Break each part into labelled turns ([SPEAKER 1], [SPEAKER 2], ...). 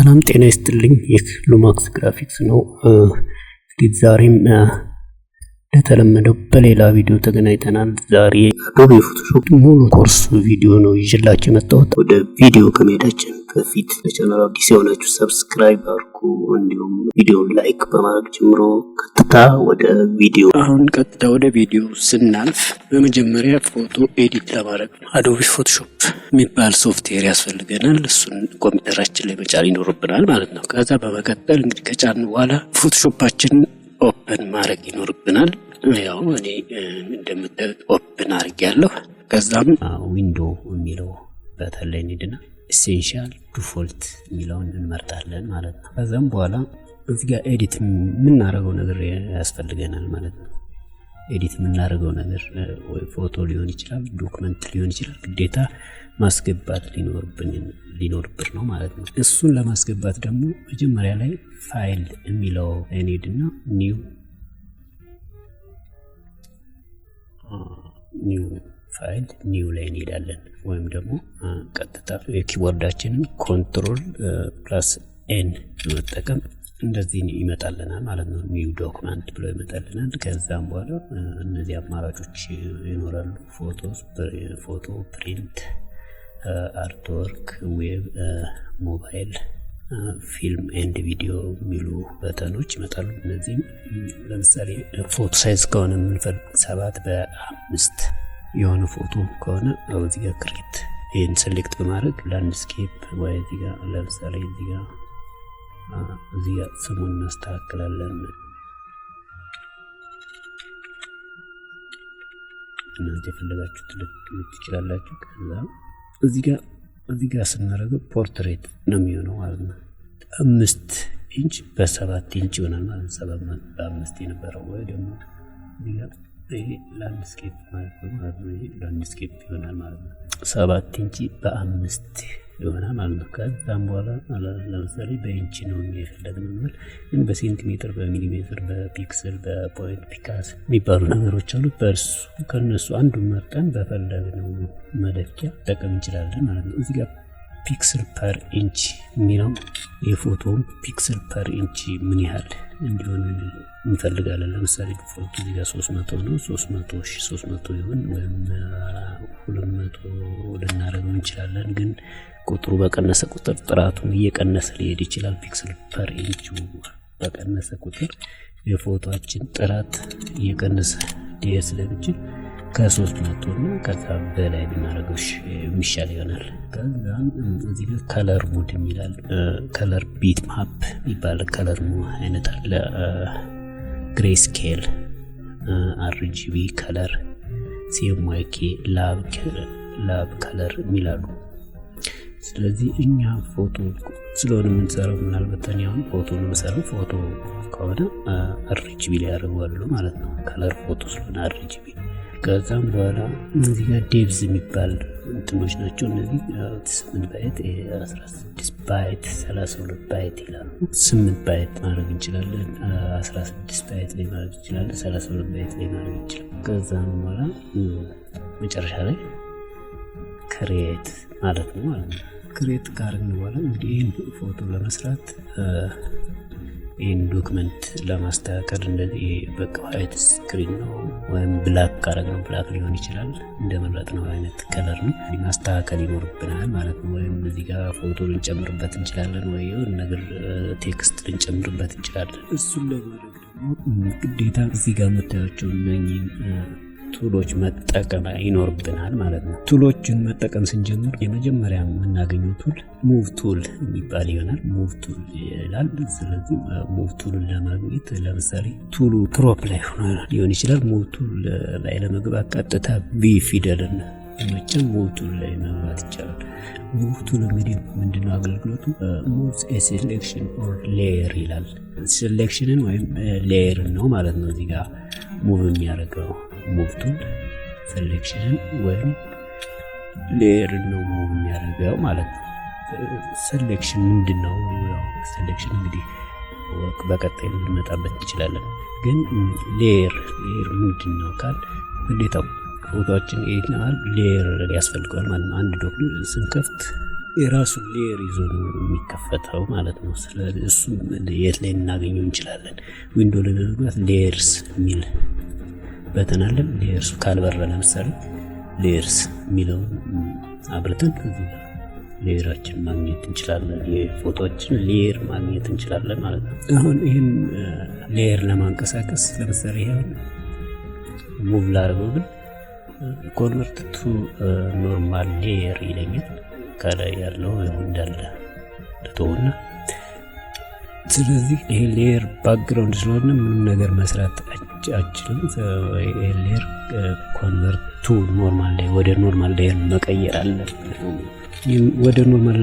[SPEAKER 1] ሰላም ጤና ይስጥልኝ። ይህ ሉማክስ ግራፊክስ ነው። እንግዲህ ዛሬም እንደተለመደው በሌላ ቪዲዮ ተገናኝተናል። ዛሬ አዶቤ ፎቶሾፕ ሙሉ ኮርስ ቪዲዮ ነው ይዤላችሁ የመጣሁት። ወደ ቪዲዮ ከመሄዳችን በፊት ለቻናሉ አዲስ የሆናችሁ ሰብስክራይብ አድርጉ፣ እንዲሁም ቪዲዮን ላይክ በማድረግ ጀምሮ ቀጥታ ወደ ቪዲዮ። አሁን ቀጥታ ወደ ቪዲዮ ስናልፍ በመጀመሪያ ፎቶ ኤዲት ለማድረግ አዶቤ ፎቶሾፕ የሚባል ሶፍትዌር ያስፈልገናል። እሱን ኮምፒውተራችን ላይ መጫን ይኖርብናል ማለት ነው። ከዛ በመቀጠል እንግዲህ ከጫን በኋላ ፎቶሾፓችን ኦፕን ማድረግ ይኖርብናል። ያው እኔ እንደምታዩት ኦፕን አድርጌያለሁ። ከዛም ዊንዶ የሚለው በተን ላይ እንሂድና ኢሴንሻል ዲፎልት የሚለውን እንመርጣለን ማለት ነው። ከዛም በኋላ እዚህ ጋር ኤዲት የምናደርገው ነገር ያስፈልገናል ማለት ነው። ኤዲት የምናደርገው ነገር ወይ ፎቶ ሊሆን ይችላል፣ ዶክመንት ሊሆን ይችላል። ግዴታ ማስገባት ሊኖርብን ነው ማለት ነው። እሱን ለማስገባት ደግሞ መጀመሪያ ላይ ፋይል የሚለው እንሂድና ኒው ፋይል ኒው ላይ እንሄዳለን። ወይም ደግሞ ቀጥታ የኪቦርዳችንን ኮንትሮል ፕላስ ኤን በመጠቀም እንደዚህ ይመጣልናል ማለት ነው። ኒው ዶክመንት ብሎ ይመጣልናል። ከዛም በኋላ እነዚህ አማራጮች ይኖራሉ። ፎቶ፣ ፕሪንት፣ አርትወርክ፣ ዌብ፣ ሞባይል፣ ፊልም ኤንድ ቪዲዮ የሚሉ በተኖች ይመጣሉ። እነዚህም ለምሳሌ ፎቶ ሳይዝ ከሆነ የምንፈልግ 7:5 የሆነ ፎቶ ከሆነ እዚህ ጋር ክሬት ይህን ሴሌክት በማድረግ ላንድስኬፕ ወይ እዚህ ጋር ለምሳሌ እዚህ ጋር ስሙን እናስተካክላለን። እናንተ የፈለጋችሁት ልትሉት ትችላላችሁ። ከዛ እዚህ ጋር ስናደርገው ፖርትሬት ነው የሚሆነው ማለት ነው። 5 ኢንች በ7 ኢንች ይሆናል ማለት ነው። 7 በ5 የነበረው ወይ ደግሞ እዚህ ጋር ይሄ ላንድስኬፕ ማለት ነው። ይሄ ላንድስኬፕ ይሆናል ማለት ነው። 7 ኢንች በ5 ይሆናል ማለት ነው። ከዛም በኋላ ለምሳሌ በኢንች ነው የሚፈልገው ማለት ግን በሴንቲሜትር፣ በሚሊሜትር፣ በፒክሰል፣ በፖይንት ፒካስ የሚባሉ ነገሮች አሉ። በእርሱ ከነሱ አንዱን መርጠን በፈለግነው መለኪያ ጠቀም እንችላለን ማለት ነው። እዚህ ጋር ፒክሰል ፐር ኢንች የሚለው የፎቶውን ፒክሰል ፐር ኢንች ምን ያህል እንዲሆን እንፈልጋለን። ለምሳሌ ዲፎልት እዚህ ጋር 300 ነው። 300 ይሁን ወይም 200 ልናደርገው እንችላለን። ግን ቁጥሩ በቀነሰ ቁጥር ጥራቱን እየቀነሰ ሊሄድ ይችላል። ፒክሰል ፐር ኢንቹ በቀነሰ ቁጥር የፎቶአችን ጥራት እየቀነሰ ሊሄድ ስለሚችል ከ300 እና ከዛ በላይ ብናደርገው የሚሻል ይሆናል። ከዛም እዚህ ጋር ከለር ሙድ የሚላል ከለር ቢት ማፕ ይባላል። ከለር አይነት አለ። ግሬ ስኬል፣ አርጂቢ ከለር፣ ሲኤምዋይኬ፣ ላብ ከለር የሚላሉ። ስለዚህ እኛ ፎቶ ስለሆነ የምንሰራው ምናልባት እኔ አሁን ፎቶ ነው የምሰራው። ፎቶ ከሆነ አርጂቢ ላይ ያደርገዋለሁ ማለት ነው። ከለር ፎቶ ስለሆነ አርጂቢ። ከዛም በኋላ እዚህ ጋር ዴቭዝ የሚባል እንትኖች ናቸው። እነዚህ 8 ባይት፣ 16 ባይት፣ 32 ባይት ይላሉ። 8 ባይት ማድረግ እንችላለን፣ 16 ባይት ላይ ማድረግ እንችላለን፣ 32 ባይት ላይ ማድረግ እንችላለን። ከዛም በኋላ መጨረሻ ላይ ክሬት ማለት ነው ማለት ነው። ክሬት ካደረግን በኋላ እንግዲህ ይህን ፎቶ ለመስራት ይህን ዶክመንት ለማስተካከል እንደዚህ በቃ ዋይት ስክሪን ነው ወይም ብላክ ካደረግነው ብላክ ሊሆን ይችላል። እንደመረጥነው አይነት ከለር ነው ማስተካከል ይኖርብናል ማለት ነው። ወይም እዚህ ጋር ፎቶ ልንጨምርበት እንችላለን፣ ወይ የሆነ ነገር ቴክስት ልንጨምርበት እንችላለን። እሱን ለማድረግ ደግሞ ግዴታ እዚህ ጋር የምታያቸው እነኚህ ቱሎች መጠቀም ይኖርብናል ማለት ነው። ቱሎችን መጠቀም ስንጀምር የመጀመሪያ የምናገኘው ቱል ሙቭ ቱል የሚባል ይሆናል። ሙቭ ቱል ይላል። ስለዚህ ሙቭ ቱልን ለማግኘት ለምሳሌ ቱሉ ክሮፕ ላይ ሊሆን ይችላል። ሙቭ ቱል ላይ ለመግባት ቀጥታ ቪ ፊደልን መጫን ሙቭ ቱል ላይ መግባት ይቻላል። ሙቭ ቱል እንግዲህ ምንድነው አገልግሎቱ? ሙቭ ሴሌክሽን ኦር ሌየር ይላል። ሴሌክሽንን ወይም ሌየርን ነው ማለት ነው። እዚህ ጋር ሙቭ የሚያደርገው ሙቭ ቱል ሴሌክሽንን ወይም ሌየርን ነው ሙቭ የሚያደርገው ማለት ነው። ሴሌክሽን ምንድነው? ያው ሴሌክሽን እንግዲህ በቀጣይ ልንመጣበት እንችላለን። ግን ሌየር ምንድነው ካል ግዴታ ፎቶአችን ኤዲት ለማድረግ ሌየር ያስፈልገዋል ማለት ነው። አንድ ዶክመንት ስንከፍት የራሱን ሌየር ይዞ ነው የሚከፈተው ማለት ነው። ስለዚህ እሱ የት ላይ እናገኘው እንችላለን? ዊንዶ ላይ በመግባት ሌየርስ የሚል በተን አለ። ሌየርሱ ካልበራ ለምሳሌ ሌየርስ የሚለውን አብርተን እዚህ ሌየራችን ማግኘት እንችላለን። የፎቶዎችን ሌየር ማግኘት እንችላለን ማለት ነው። አሁን ይህን ሌየር ለማንቀሳቀስ ለምሳሌ ይሄን ሙቭ ላድርገው ብል ኮንቨርት ቱ ኖርማል ሌየር ይለኛል። ከላይ ያለው እንዳለ ልተውና ስለዚህ ይሄ ሌየር ባክግራውንድ ስለሆነ ምንም ነገር መስራት አችልም። ይሄ ሌየር ኮንቨርት ቱ ኖርማል ሌየር ወደ ኖርማል ሌየር መቀየር አለ። ወደ ኖርማል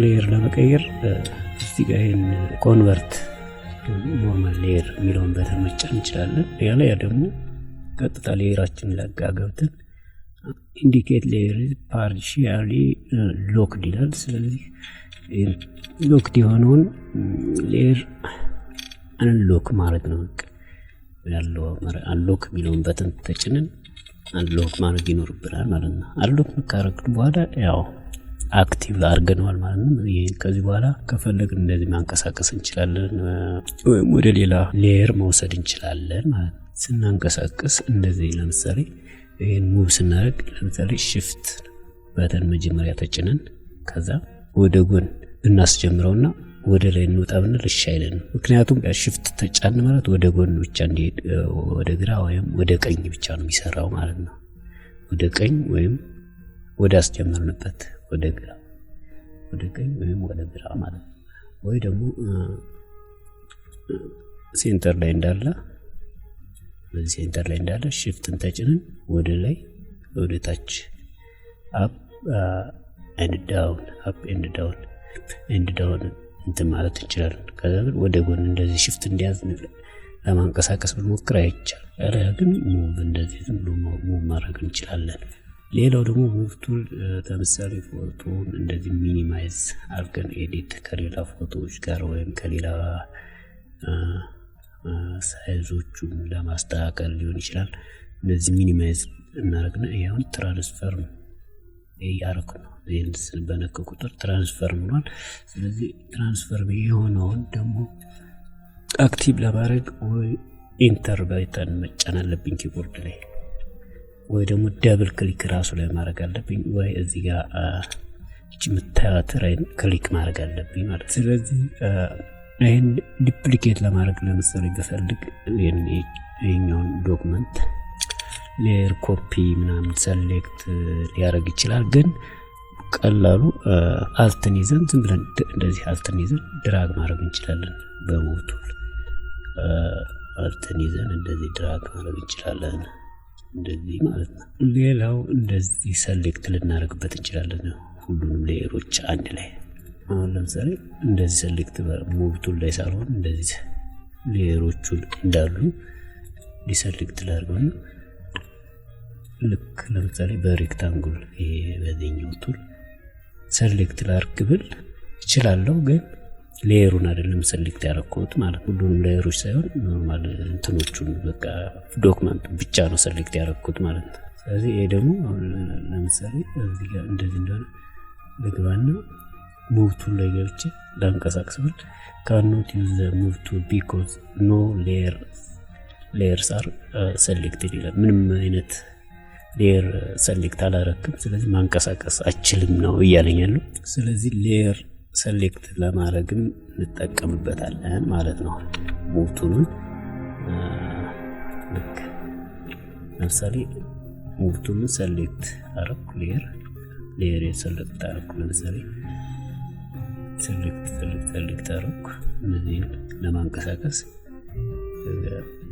[SPEAKER 1] ሌየር ለመቀየር እዚህ ጋር ይሄን ኮንቨርት ኖርማል ሌየር የሚለውን በተመጫን እንችላለን። ያ ደግሞ ቀጥታ ሌየራችን ላይ ገብተን ኢንዲኬት ሌየር ፓርሺያሊ ሎክድ ይላል። ስለዚህ ሎክድ የሆነውን ሌየር አንሎክ ማለት ነው። ያለው አንሎክ የሚለውን በተን ተጭነን አንሎክ ማድረግ ይኖርብናል ማለት ነው። አንሎክ ካረግን በኋላ ያው አክቲቭ አድርገነዋል ማለት ነው። ከዚህ በኋላ ከፈለግን እንደዚህ ማንቀሳቀስ እንችላለን ወይም ወደ ሌላ ሌየር መውሰድ እንችላለን ማለት ነው። ስናንቀሳቀስ እንደዚህ ለምሳሌ ይሄን ሙቭ ስናደርግ ለምሳሌ shift በተን መጀመሪያ ተጭነን ከዛ ወደ ጎን እናስጀምረውና ወደ ላይ እንውጣ ብንል እሺ አይለንም። ምክንያቱም shift ተጫን ማለት ወደ ጎን ብቻ እንዲሄድ ወደ ግራ ወይም ወደ ቀኝ ብቻ ነው የሚሰራው ማለት ነው። ወደ ቀኝ ወይም ወደ አስጀመርንበት ወደ ግራ ወደ ቀኝ ወይም ወደ ግራ ማለት ነው። ወይ ደግሞ ሴንተር ላይ እንዳለ በዚህ ሴንተር ላይ እንዳለ shiftን ተጭነን ወደ ላይ ወደ ታች አፕ ኤንድ ዳውን አፕ ኤንድ ዳውን ኤንድ ዳውን እንትን ማለት እንችላለን። ከዛ ግን ወደ ጎን እንደዚህ shift እንዲያዝ ለማንቀሳቀስ ብንሞክር አይቻልም። አረ ግን ሙቭ እንደዚህ ዝም ብሎ ሙቭ ማድረግ እንችላለን። ሌላው ደግሞ ሙቭ ቱል ለምሳሌ ፎቶን እንደዚህ ሚኒማይዝ አድርገን ኤዲት ከሌላ ፎቶዎች ጋር ወይም ከሌላ ሳይዞቹን ለማስተካከል ሊሆን ይችላል። እንደዚህ ሚኒማይዝ እናደርግና ይሄውን ትራንስፈርም ያደርኩ ነው። ይሄን በነካ ቁጥር ትራንስፈርም ሆኗል። ስለዚህ ትራንስፈርም የሆነውን ደግሞ አክቲቭ ለማድረግ ወይ ኢንተር በተን መጫን አለብኝ ኪቦርድ ላይ ወይ ደግሞ ደብል ክሊክ ራሱ ላይ ማድረግ አለብኝ ወይ እዚህ ጋር እቺ የምታዩት ራይት ክሊክ ማድረግ አለብኝ ማለት። ስለዚህ ይሄን ዲፕሊኬት ለማድረግ ለምሳሌ ብፈልግ ይሄኛውን ዶክመንት ሌየር ኮፒ ምናምን ሰሌክት ሊያደርግ ይችላል። ግን ቀላሉ አልትን ይዘን ዝም ብለን እንደዚህ አልትን ይዘን ድራግ ማድረግ እንችላለን። በሙቭ ቱል አልትን ይዘን እንደዚህ ድራግ ማድረግ እንችላለን እንደዚህ ማለት ነው። ሌላው እንደዚህ ሰሌክት ልናደርግበት እንችላለን ሁሉንም ሌየሮች አንድ ላይ። አሁን ለምሳሌ እንደዚህ ሰሌክት ሙቭ ቱል ላይ ሳይሆን እንደዚህ ሌየሮቹን እንዳሉ ዲሰሌክት ላድርገውና ልክ ለምሳሌ በሬክታንጉል ይሄ በዚህኛው ቱል ሰሌክት ላድርግ ብል እችላለሁ። ግን ሌየሩን አይደለም ሰሌክት ያደረኩት ማለት ሁሉንም ሌየሮች ሳይሆን ኖርማል እንትኖቹን በቃ ዶክመንቱ ብቻ ነው ሰሌክት ያደረኩት ማለት ነው። ስለዚህ ይሄ ደግሞ ለምሳሌ እዚህ ጋር እንደዚህ እንደሆነ ልግባና ሙቭ ቱል ላይ ገብቼ ላንቀሳቅስ ብል cannot use the move tool because no layers are selected ይላል። ምንም አይነት ሌየር ሰሌክት አላረክም፣ ስለዚህ ማንቀሳቀስ አችልም ነው እያለኛል። ስለዚህ ሌየር ሰሌክት ለማድረግም እንጠቀምበታለን ማለት ነው። ሙቭ ቱሉን ልክ ለምሳሌ ሙቭ ቱሉን ሰሌክት አረኩ ሌየር ሰሌክት አረኩ ለምሳሌ ሰሌክት አረኩ። እነዚህ ለማንቀሳቀስ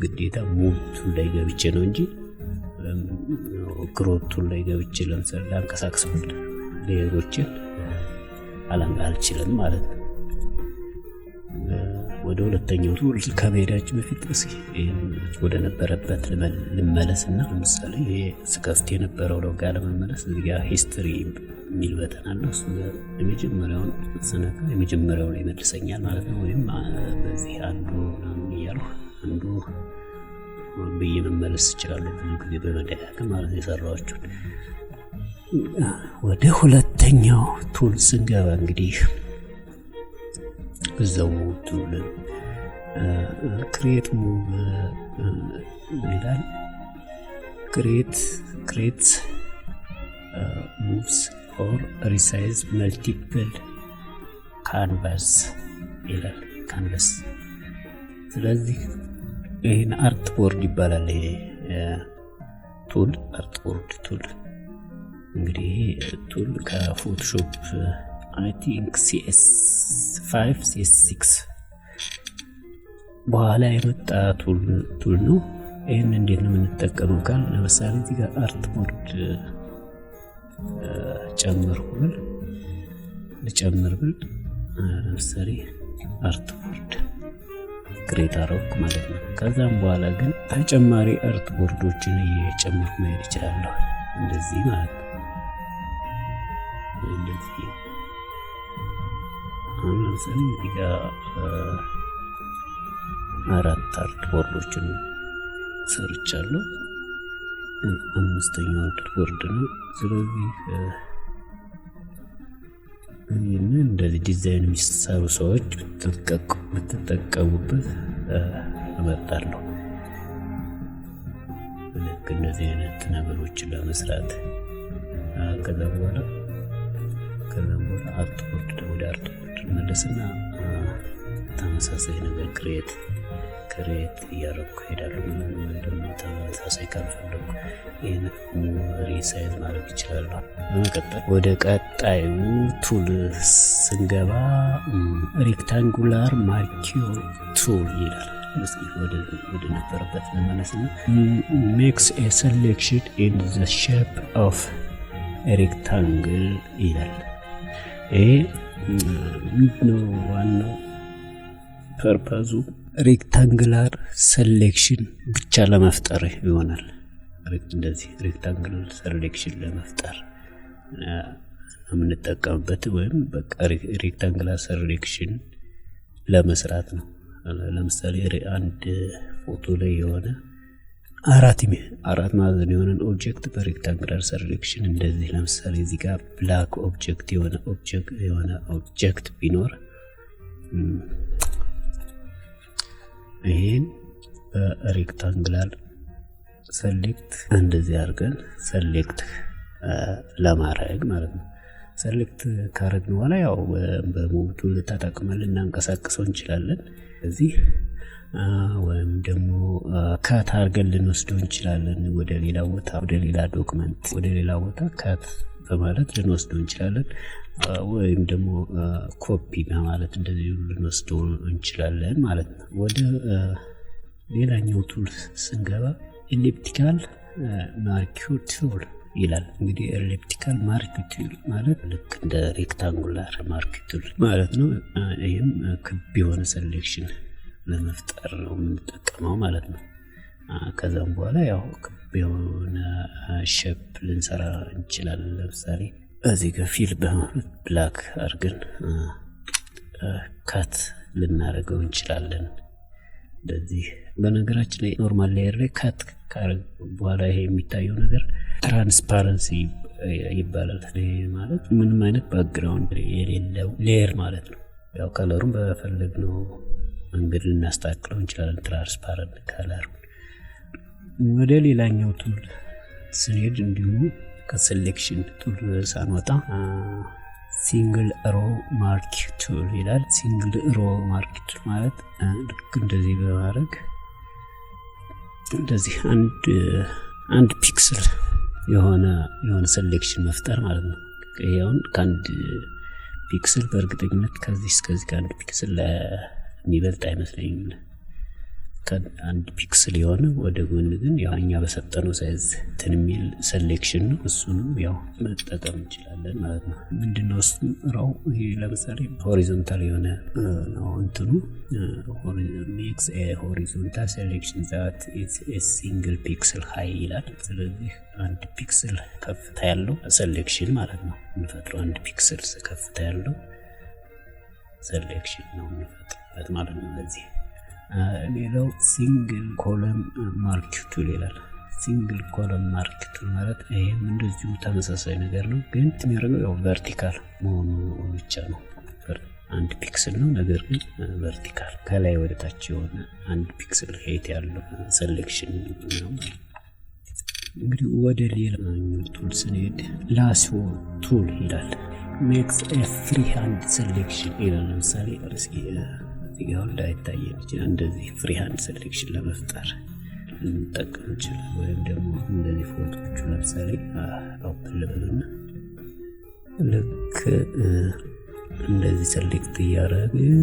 [SPEAKER 1] ግዴታ ሙቭ ቱል ላይ ገብቼ ነው እንጂ ክሮፕ ቱል ላይ ገብቼ ለምሳሌ ላንቀሳቅስ ብል ሌየሮችን አልችልም ማለት ነው። ወደ ሁለተኛው ቱል ከመሄዳችን በፊት እስኪ ወደ ነበረበት ልመለስና ለምሳሌ ይሄ ስከፍት የነበረው ሎጋ ለመመለስ እዚህ ጋር ሂስትሪ የሚል በተን አለ። እሱ ጋር የመጀመሪያውን ስነካ የመጀመሪያው ላይ ይመልሰኛል ማለት ነው። ወይም በዚህ አንዱ ምናምን እያልኩ አንዱ ብዬ መመለስ እችላለሁ ብዙ ጊዜ በመደጋገም ማለት የሰራኋቸውን። ወደ ሁለተኛው ቱል ስንገባ እንግዲህ እዛው ቱል ክሬት ሙቭ ይላል። ክሬት ሙቭስ ኦር ሪሳይዝ መልቲፕል ካንቫስ ይላል። ካንቫስ ስለዚህ ይህን አርት ቦርድ ይባላል። ይሄ ቱል አርት ቦርድ ቱል እንግዲህ ቱል ከፎቶሾፕ አይ ቲንክ CS5 CS6 በኋላ የመጣ ቱል ነው። ይህን እንዴት ነው የምንጠቀመው ካል ለምሳሌ እዚህ ጋር አርት ቦርድ ልጨምር ብል ለምሳሌ አርት ቦርድ ክሬት አረኩ ማለት ነው። ከዛም በኋላ ግን ተጨማሪ አርት ቦርዶችን እየጨመርኩ መሄድ እችላለሁ። እንደዚህ ማለት ነው። እንደዚህ አሁን ለምሳሌ እዚህ ጋር 4 አርት ቦርዶችን ሰርቻለሁ። 5ኛው አርት ቦርድ ነው። ስለዚህ ይህንን እንደዚህ ዲዛይን የሚሰሩ ሰዎች ብትጠቀሙበት እመርጣለሁ። ልክ እንደዚህ አይነት ነገሮችን ለመስራት ከዛም በኋላ አርት ቦርድ ወደ አርት ቦርድ መለስና ተመሳሳይ ነገር ክሬት እያደረኩ ሄዳለሁ። ምንም ደግሞ ተመሳሳይ ካልፈለኩ ይህን ሪሳይዝ ማድረግ ይችላለሁ። በመቀጠል ወደ ቀጣዩ ቱል ስንገባ ሬክታንጉላር ማርኪዮ ቱል ይላል። እስኪ ወደ ነበረበት ለመለስና ሜክስ ኤ ሴሌክሽን ኢን ዘ ሼፕ ኦፍ ሬክታንግል ይላል። ይሄ ምንድነው ዋናው ፐርፐዙ? ሬክታንግላር ሴሌክሽን ብቻ ለመፍጠር ይሆናል። እንደዚህ ሬክታንግላር ሴሌክሽን ለመፍጠር የምንጠቀምበት ወይም በቃ ሬክታንግላር ሴሌክሽን ለመስራት ነው። ለምሳሌ አንድ ፎቶ ላይ የሆነ አራት ማዕዘን የሆነ ኦብጀክት በሬክታንግላር ሴሌክሽን እንደዚህ ለምሳሌ እዚህ ጋር ብላክ ኦብጀክት የሆነ ኦብጀክት ቢኖር ይሄን በሬክታንግላር ሰሌክት እንደዚህ አድርገን ሰሌክት ለማድረግ ማለት ነው። ሰሌክት ካረግን በኋላ ያው በሙቭ ቱል ተጠቅመን ልናንቀሳቅሰው እንችላለን። እዚህ ወይም ደግሞ ካት አድርገን ልንወስደው እንችላለን ወደ ሌላ ቦታ፣ ወደ ሌላ ዶክመንት፣ ወደ ሌላ ቦታ ካት በማለት ልንወስደው እንችላለን። ወይም ደግሞ ኮፒ በማለት እንደዚህ ልንወስደው እንችላለን ማለት ነው። ወደ ሌላኛው ቱል ስንገባ ኤሊፕቲካል ማርኪው ቱል ይላል። እንግዲህ ኤሊፕቲካል ማርኪው ቱል ማለት ልክ እንደ ሬክታንጉላር ማርኪው ቱል ማለት ነው። ይህም ክብ የሆነ ሴሌክሽን ለመፍጠር ነው የምንጠቀመው ማለት ነው። ከዛም በኋላ ያው ክብ የሆነ ሼፕ ልንሰራ እንችላለን። ለምሳሌ እዚህ ጋር ፊል በማለት ብላክ አድርገን ካት ልናደርገው እንችላለን። እንደዚህ በነገራችን ላይ ኖርማል ሌየር ላይ ካት ካረግ በኋላ ይሄ የሚታየው ነገር ትራንስፓረንሲ ይባላል። ማለት ምንም አይነት ባክግራውንድ የሌለው ሌየር ማለት ነው። ያው ከለሩን በፈለግነው መንገድ ልናስተካክለው እንችላለን። ትራንስፓረንት ከለር። ወደ ሌላኛው ቱል ስንሄድ እንዲሁ ከሴሌክሽን ቱል ሳንወጣ ሲንግል ሮ ማርክ ቱል ይላል። ሲንግል ሮ ማርክ ቱል ማለት ልክ እንደዚህ በማድረግ እንደዚህ አንድ ፒክስል የሆነ ሴሌክሽን መፍጠር ማለት ነው። ይሄውን ከአንድ ፒክስል በእርግጠኝነት ከዚህ እስከዚህ ከአንድ ፒክስል የሚበልጥ አይመስለኝም። ከአንድ ፒክስል የሆነ ወደ ጎን ግን ያው እኛ በሰጠነው ሳይዝ የሚል ሴሌክሽን ነው። እሱንም ያው መጠቀም እንችላለን ማለት ነው። ምንድነው እሱ ራው? ይሄ ለምሳሌ ሆሪዞንታል የሆነ ነው እንትኑ ሜክስ ኤ ሆሪዞንታል ሴሌክሽን ዛት ኢዝ ኤ ሲንግል ፒክስል ሃይ ይላል። ስለዚህ አንድ ፒክስል ከፍታ ያለው ሴሌክሽን ማለት ነው የምንፈጥረው። አንድ ፒክስል ከፍታ ያለው ሴሌክሽን ነው የምንፈጥርበት ማለት ነው። ለዚህ ሌላው ሲንግል ኮለም ማርክ ቱል ይላል። ሲንግል ኮለም ማርክ ቱል ማለት ይሄም እንደዚሁ ተመሳሳይ ነገር ነው፣ ግን የሚያደርገው ያው ቨርቲካል መሆኑ ብቻ ነው። አንድ ፒክስል ነው፣ ነገር ግን ቨርቲካል ከላይ ወደ ታች የሆነ አንድ ፒክስል ሄት ያለው ሴሌክሽን ነው። እንግዲህ ወደ ሌላኛው ቱል ስንሄድ ላሶ ቱል ይላል። ሜክስ ኤ ፍሪ ሃንድ ሴሌክሽን ይላል። ለምሳሌ እስኪ እዚህ ጋር ላይታየን ይችላል። እንደዚህ ፍሪ ሃንድ ሴሌክሽን ለመፍጠር ልንጠቀም እንችላለን። ወይም ደግሞ እንደዚህ ፎቶዎቹ ለምሳሌ ኦፕን ልበልና ልክ እንደዚህ ሴሌክት እያደረግን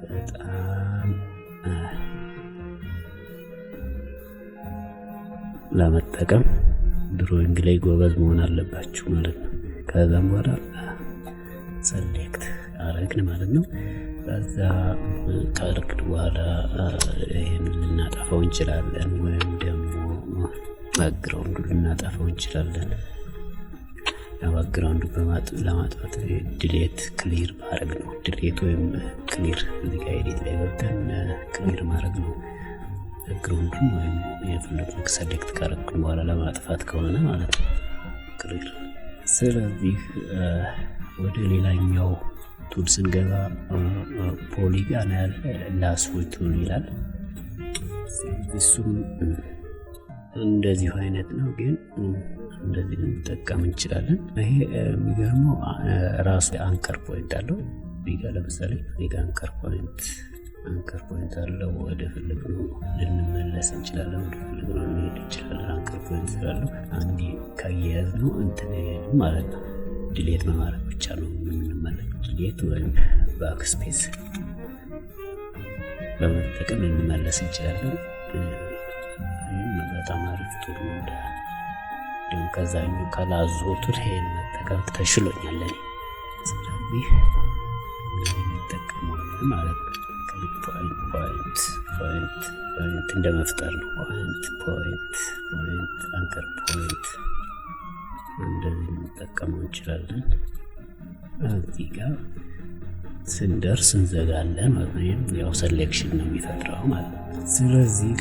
[SPEAKER 1] በጣም ለመጠቀም ድሮይንግ ላይ ጎበዝ መሆን አለባችሁ ማለት ነው። ከዛም በኋላ ሴሌክት አረግን ማለት ነው። ከዛ ካረግን በኋላ ይሄን ልናጠፋው እንችላለን፣ ወይም ደግሞ ባክግራውንዱ ልናጠፋው እንችላለን። ባክግራውንዱ ለማጥፋት ዲሌት ክሊር ማድረግ ነው። ዲሌት ወይም ክሊር እዚህ ጋር ኤዲት ላይ ገብተን ክሊር ማድረግ ነው ባክግራውንዱን፣ ወይም የፈለግነው ሴሌክት ካረግን በኋላ ለማጥፋት ከሆነ ማለት ነው ክሊር። ስለዚህ ወደ ሌላኛው ቱል ስንገባ ፖሊጋናል ላሶ ቱል ይላል። እሱም እንደዚሁ አይነት ነው፣ ግን እንደዚህ ልንጠቀም እንችላለን። ይሄ የሚገርመው ራሱ አንከር ፖይንት አለው። እዚህ ጋር ለምሳሌ እዚህ ጋር አንከር ፖይንት አለው። ወደ ፈለግነው ልንመለስ እንችላለን፣ ወደ ፈለግነው ልንሄድ እንችላለን። አንከር ፖይንት ስላለው አንዴ ካያያዝ ነው እንትን ማለት ነው። ዲሌት በማድረግ ብቻ ነው የምንመለከው። ዲሌት ወይም ባክ ስፔስ በመጠቀም ልንመለስ እንችላለን። በጣም አሪፍ ቱል ነው። ደግሞ ከዛኛው ከላዞ ቱል ይሄን መጠቀም ተሽሎኛል። ስለዚህ እንጠቀማለን ማለት ነው። ፖይንት እንደመፍጠር ነው። ፖይንት አንከር ፖይንት እንደዚህ እንጠቀመው እንችላለን። እዚህ ጋር ስንደርስ እንዘጋለን ማለት ነው። ያው ሴሌክሽን ነው የሚፈጥረው ማለት ነው። ስለዚህ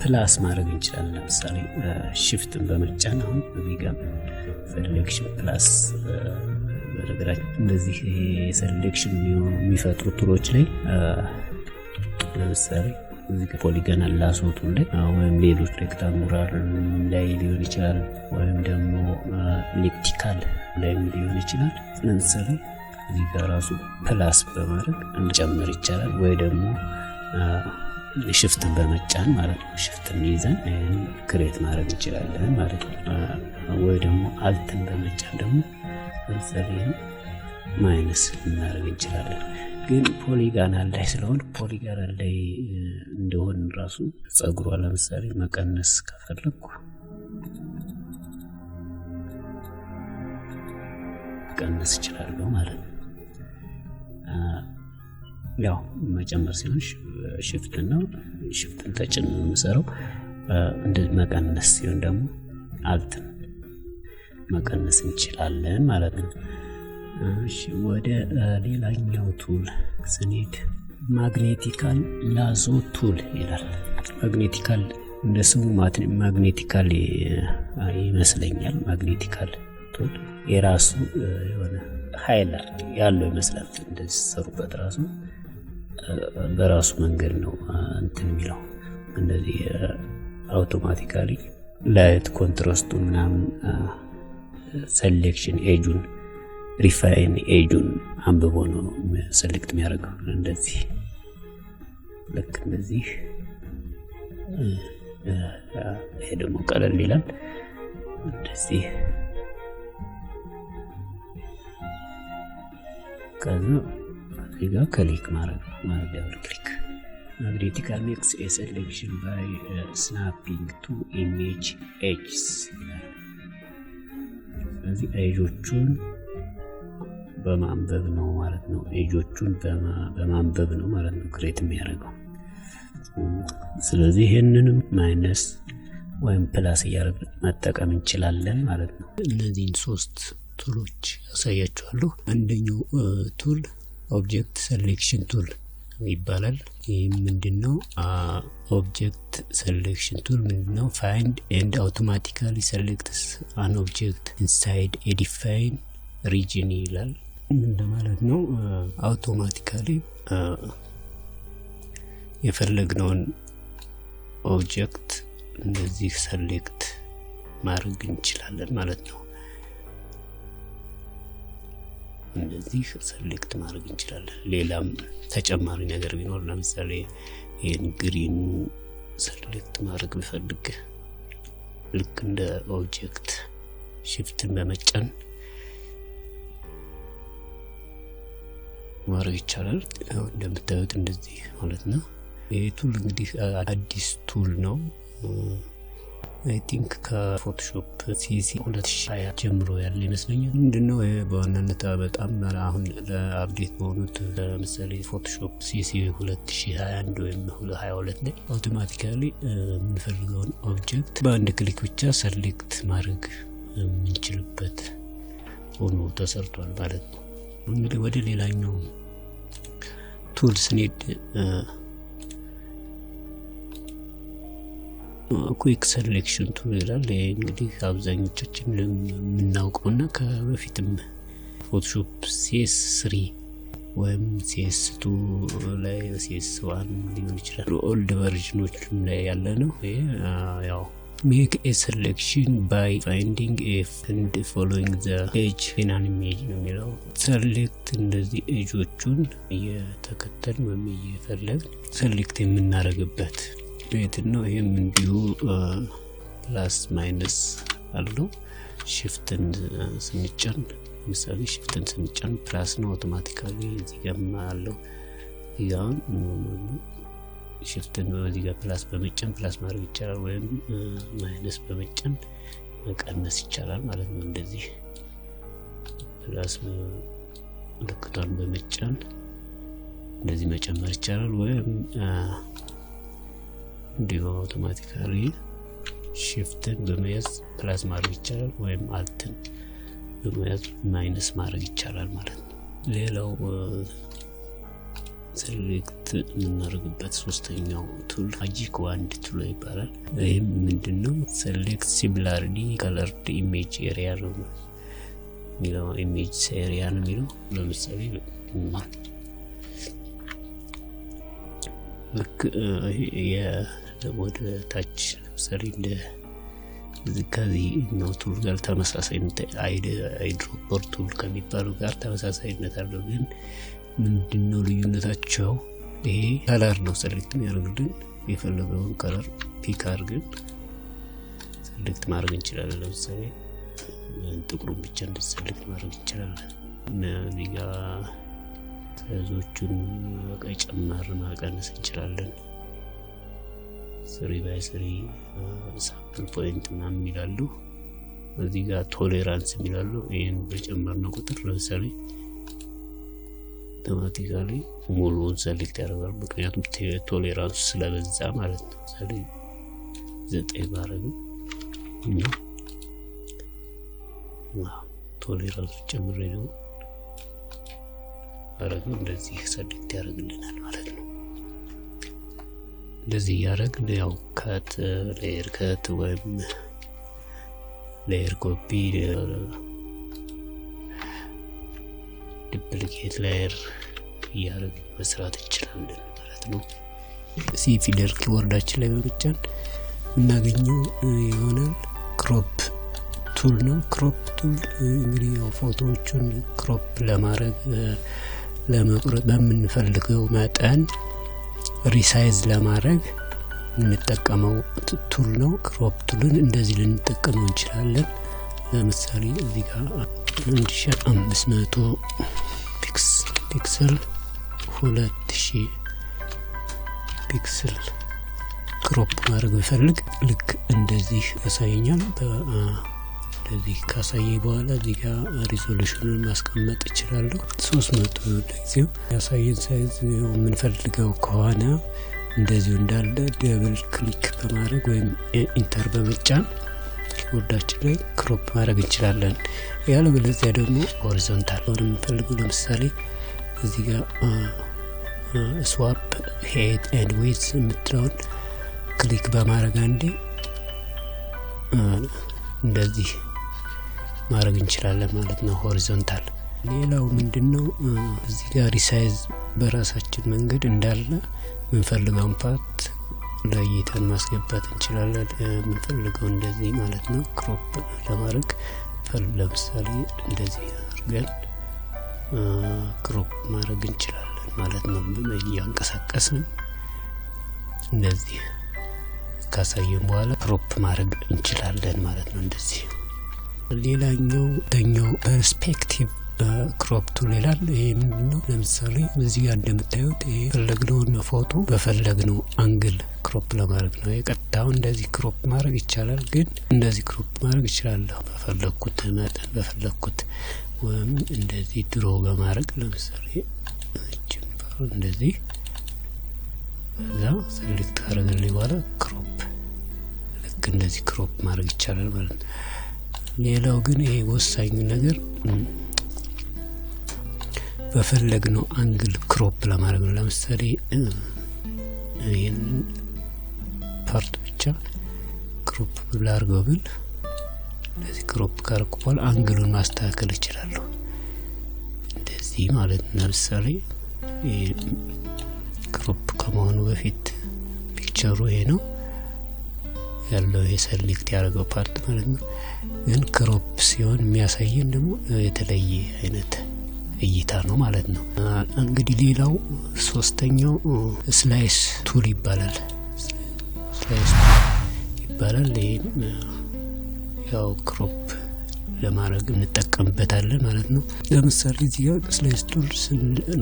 [SPEAKER 1] ፕላስ ማድረግ እንችላለን። ለምሳሌ ሽፍትን በመጫን አሁን እዚህ ጋር ሴሌክሽን ፕላስ በነገራችን እንደዚህ ሴሌክሽን የሚፈጥሩ ቱሎች ላይ ለምሳሌ እዚህ ፖሊጋናል ላሶ ቱል ላይ ወይም ሌሎች ሬክታንጉላር ላይ ሊሆን ይችላል፣ ወይም ደግሞ ኤሊፕቲካል ላይ ሊሆን ይችላል። ለምሳሌ እዚህ ጋር ራሱ ፕላስ በማድረግ እንጨምር ይቻላል፣ ወይ ደግሞ ሽፍትን በመጫን ማለት ነው። ሽፍትን ይዘን ክሬት ማድረግ እንችላለን ማለት ነው። ወይ ደግሞ አልትን በመጫን ደግሞ ለምሳሌ ማይነስ ልናደርግ እንችላለን። ግን ፖሊጋናል ላይ ስለሆነ ፖሊጋናል ላይ እንደሆን ራሱ ጸጉሯ ለምሳሌ መቀነስ ከፈለኩ መቀነስ እችላለሁ ማለት ነው። ያው መጨመር ሲሆን ሽፍትን ነው፣ ሽፍትን ተጭን የምሰራው። እንደዚህ መቀነስ ሲሆን ደግሞ አልትን መቀነስ እንችላለን ማለት ነው። እሺ ወደ ሌላኛው ቱል ስንሄድ ማግኔቲካል ላዞ ቱል ይላል። ማግኔቲካል እንደ ስሙ ማግኔቲካል ይመስለኛል። ማግኔቲካል ቱል የራሱ የሆነ ኃይል ያለው ይመስላል። እንደዚህ ሰሩበት ራሱ በራሱ መንገድ ነው እንትን የሚለው እንደዚህ አውቶማቲካሊ ላይት ኮንትራስቱን ምናምን ሴሌክሽን ኤጁን ሪፋይን ኤጁን አንብቦ ነው ሴሌክት የሚያደርገው። እንደዚህ ልክ እንደዚህ። ይሄ ደግሞ ቀለል ይላል እንደዚህ። ከዛ እዚህ ጋር ክሊክ ማድረግ ማለት ደብል ክሊክ። ማግኔቲካል ሜክስ ኤ ሴሌክሽን ባይ ስናፒንግ ቱ ኢሜጅ ኤጅስ ይላል። ስለዚህ ኤጆቹን በማንበብ ነው ማለት ነው። ኤጆቹን በማንበብ ነው ማለት ነው ክሬት የሚያደርገው። ስለዚህ ይህንንም ማይነስ ወይም ፕላስ እያደረግን መጠቀም እንችላለን ማለት ነው። እነዚህን ሶስት ቱሎች ያሳያችኋለሁ። አንደኛው ቱል ኦብጀክት ሴሌክሽን ቱል ይባላል። ይህ ምንድነው? ኦብጀክት ሴሌክሽን ቱል ምንድነው? ፋይንድ ኤንድ አውቶማቲካሊ ሴሌክትስ አን ኦብጀክት ኢንሳይድ ኤ ዲፋይን ሪጅን ይላል። ምን ማለት ነው? አውቶማቲካሊ የፈለግነውን ኦብጀክት እንደዚህ ሴሌክት ማድረግ እንችላለን ማለት ነው። እንደዚህ ሴሌክት ማድረግ እንችላለን። ሌላም ተጨማሪ ነገር ቢኖር ለምሳሌ ይሄን ግሪን ሴሌክት ማድረግ ብፈልግ ልክ እንደ ኦብጀክት ሽፍትን በመጫን ማድረግ ይቻላል። እንደምታዩት እንደዚህ ማለት ነው። ይሄ ቱል እንግዲህ አዲስ ቱል ነው። አይ ቲንክ ከፎቶሾፕ ሲሲ 2020 ጀምሮ ያለ ይመስለኛል። ምንድነው ይሄ በዋናነት በጣም አሁን ለአፕዴት በሆኑት ለምሳሌ ፎቶሾፕ ሲሲ 2021 ወይም 2022 ላይ አውቶማቲካሊ የምንፈልገውን ኦብጀክት በአንድ ክሊክ ብቻ ሴሌክት ማድረግ የምንችልበት ሆኖ ተሰርቷል ማለት ነው። እንግዲህ ወደ ሌላኛው ቱል ስንሄድ ኩዊክ ሴሌክሽን ቱል ይላል። እንግዲህ አብዛኞቻችን የምናውቀውና ከበፊትም ፎቶሾፕ CS3 ወይም CS2 ላይ CS1 ሊሆን ይችላል ኦልድ ቨርዥኖችም ላይ ያለ ነው። ያው make a selection by finding a and following the page in an image ነው የሚለው። ሴሌክት እንደዚህ ኤጆቹን እየተከተልን ወይም እየፈለግን ሴሌክት የምናደርግበት ቤት ነው። ይሄም እንዲሁ ፕላስ ማይነስ አለው። ሽፍትን ስንጫን ለምሳሌ ሽፍትን ስንጫን ፕላስ ነው አውቶማቲካሊ እዚህ ጋር አለው። ያው ሽፍትን በዚህ ጋር ፕላስ በመጫን ፕላስ ማድረግ ይቻላል፣ ወይም ማይነስ በመጫን መቀነስ ይቻላል ማለት ነው። እንደዚህ ፕላስ ምልክቷን በመጫን እንደዚህ መጨመር ይቻላል፣ ወይም እንዲሁ አውቶማቲካሊ ሽፍትን በመያዝ ፕላስ ማድረግ ይቻላል፣ ወይም አልትን በመያዝ ማይነስ ማድረግ ይቻላል ማለት ነው። ሌላው ሴሌክት የምናደርግበት ሶስተኛው ቱል ማጂክ ዋንድ ቱል ይባላል። ይህም ምንድነው? ሴሌክት ሲሚላርሊ ከለርድ ኢሜጅ ኤሪያ ነው የሚለው። ኢሜጅ ኤሪያ ነው የሚለው። ለምሳሌ ልክ ወደ ታች ለምሳሌ እንደ ከዚህ ነው ቱል ጋር ተመሳሳይነት አይድሮፐር ቱል ከሚባለው ጋር ተመሳሳይነት አለው። ግን ምንድነው ልዩነታቸው? ይሄ ከለር ነው ሴሌክት የሚያደርግልን። የፈለገውን ከለር ፒክ አድርገን ሴሌክት ማድረግ እንችላለን። ለምሳሌ ጥቁሩን ብቻ ሴሌክት ማድረግ እንችላለን። እነዚህ ጋር ሳይዞቹን ቀይ ጨመር ማቀነስ እንችላለን። 3x3 ሳምፕል ፖይንት ምናምን ይላሉ። እዚህ ጋር ቶሌራንስ ይላሉ። ይሄን በጨመርነው ቁጥር ለምሳሌ አውቶማቲካሊ ሙሉውን ሴሌክት ያደርጋል። ምክንያቱም ቶሌራንስ ስለበዛ ማለት ነው። ስለዚህ 9 ባረገው እና ቶሌራንስ ጨምሬ ነው አረጋው። እንደዚህ ሴሌክት ያደርግልናል ማለት ነው። እንደዚህ ያደርግን ያው ካት ሌየር ካት ወይም ሌየር ኮፒ ዱፕሊኬት ሌየር ያደርግ መስራት እንችላለን ማለት ነው። ሲ ፊደል ኪወርዳችን ላይ በመጫን እናገኘው ይሆናል። ክሮፕ ቱል ነው። ክሮፕ ቱል እንግዲህ ያው ፎቶዎቹን ክሮፕ ለማድረግ ለመቁረጥ በምንፈልገው መጠን ሪሳይዝ ለማድረግ እንጠቀመው ቱል ነው። ክሮፕ ቱልን እንደዚህ ልንጠቀመው እንችላለን። ለምሳሌ እዚህ ጋር 1500 ፒክሰል 2000 ፒክሰል ክሮፕ ማድረግ ቢፈልግ ልክ እንደዚህ ያሳየኛል። እንደዚህ ካሳየ በኋላ እዚህ ጋር ሪዞሉሽኑን ማስቀመጥ እችላለሁ። 300 ለጊዜው ያሳየን ሳይዝ የምንፈልገው ከሆነ እንደዚሁ እንዳለ ደብል ክሊክ በማድረግ ወይም ኢንተር በመጫን ኪቦርዳችን ላይ ክሮፕ ማድረግ እንችላለን። ያለበለዚያ ደግሞ ሆሪዞንታል ሆነ የምንፈልገው ለምሳሌ እዚህ ጋር ስዋፕ ሄድ ኤንድ ዊድዝ የምትለውን ክሊክ በማድረግ አንዴ እንደዚህ ማድረግ እንችላለን ማለት ነው ሆሪዞንታል። ሌላው ምንድነው እዚህ ጋር ሪሳይዝ በራሳችን መንገድ እንዳለ የምንፈልገውን ፓርት ለይተን ማስገባት እንችላለን። የምንፈልገው እንደዚህ ማለት ነው ክሮፕ ለማድረግ ለምሳሌ እንደዚህ አድርገን ክሮፕ ማድረግ እንችላለን ማለት ነው። እያንቀሳቀስን እንደዚህ ካሳየን በኋላ ክሮፕ ማድረግ እንችላለን ማለት ነው እንደዚህ። ሌላኛው ፐርስፔክቲቭ ክሮፕ ቱል ይላል። ይሄ ምንድነው? ለምሳሌ እዚህ ጋር እንደምታዩት ይሄ ፈለግነውን ፎቶ በፈለግነው አንግል ክሮፕ ለማድረግ ነው። የቀጥታው እንደዚህ ክሮፕ ማድረግ ይቻላል፣ ግን እንደዚህ ክሮፕ ማድረግ ይችላለሁ በፈለግኩት መጠን በፈለግኩት፣ ወይም እንደዚህ ድሮ በማድረግ ለምሳሌ እንደዚህ እዛ ሰሌክት ካደረገልኝ በኋላ ክሮፕ ልክ እንደዚህ ክሮፕ ማድረግ ይቻላል ማለት ነው። ሌላው ግን ይሄ ወሳኙ ነገር በፈለግነው አንግል ክሮፕ ለማድረግ ነው። ለምሳሌ ይሄን ፓርት ብቻ ክሮፕ ላድርገው ብል እንደዚህ ክሮፕ ካደረኩ በኋላ አንግሉን ማስተካከል እችላለሁ እንደዚህ ማለት ነው። ለምሳሌ ክሮፕ ከመሆኑ በፊት ፒክቸሩ ይሄ ነው ያለው፣ ይሄ ሰሌክት ያደረገው ፓርት ማለት ነው። ግን ክሮፕ ሲሆን የሚያሳየን ደግሞ የተለየ አይነት እይታ ነው ማለት ነው። እንግዲህ ሌላው ሶስተኛው ስላይስ ቱል ይባላል። ስላይስ ይባላል። ይሄም ያው ክሮፕ ለማድረግ እንጠቀምበታለን ማለት ነው። ለምሳሌ እዚህ ጋር ስላይስ ቱል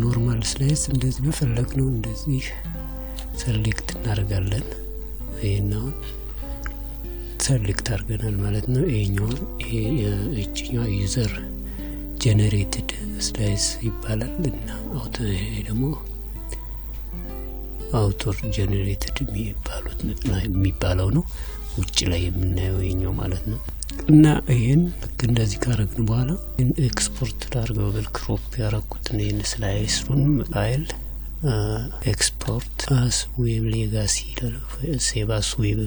[SPEAKER 1] ኖርማል ስላይስ እንደዚህ በፈለግነው እንደዚህ ሰሌክት እናደርጋለን። ይሄኛው ሰሌክት አድርገናል ማለት ነው። ይሄኛው ዩዘር ጀነሬትድ ስላይስ ይባላል እና ይሄ ደግሞ አውቶር ጀነሬትድ የሚባለው ነው። ውጭ ላይ የምናየው ይሄኛው ማለት ነው። እና ይሄን ልክ እንደዚህ ካረግን በኋላ ኤክስፖርት ላድርገው ብል ክሮፕ ያረኩትን ይሄን ስላይሱን ፋይል ኤክስፖርት አስ ዌብ ሌጋሲ ይላል፣ ሴቭ አስ ዌብ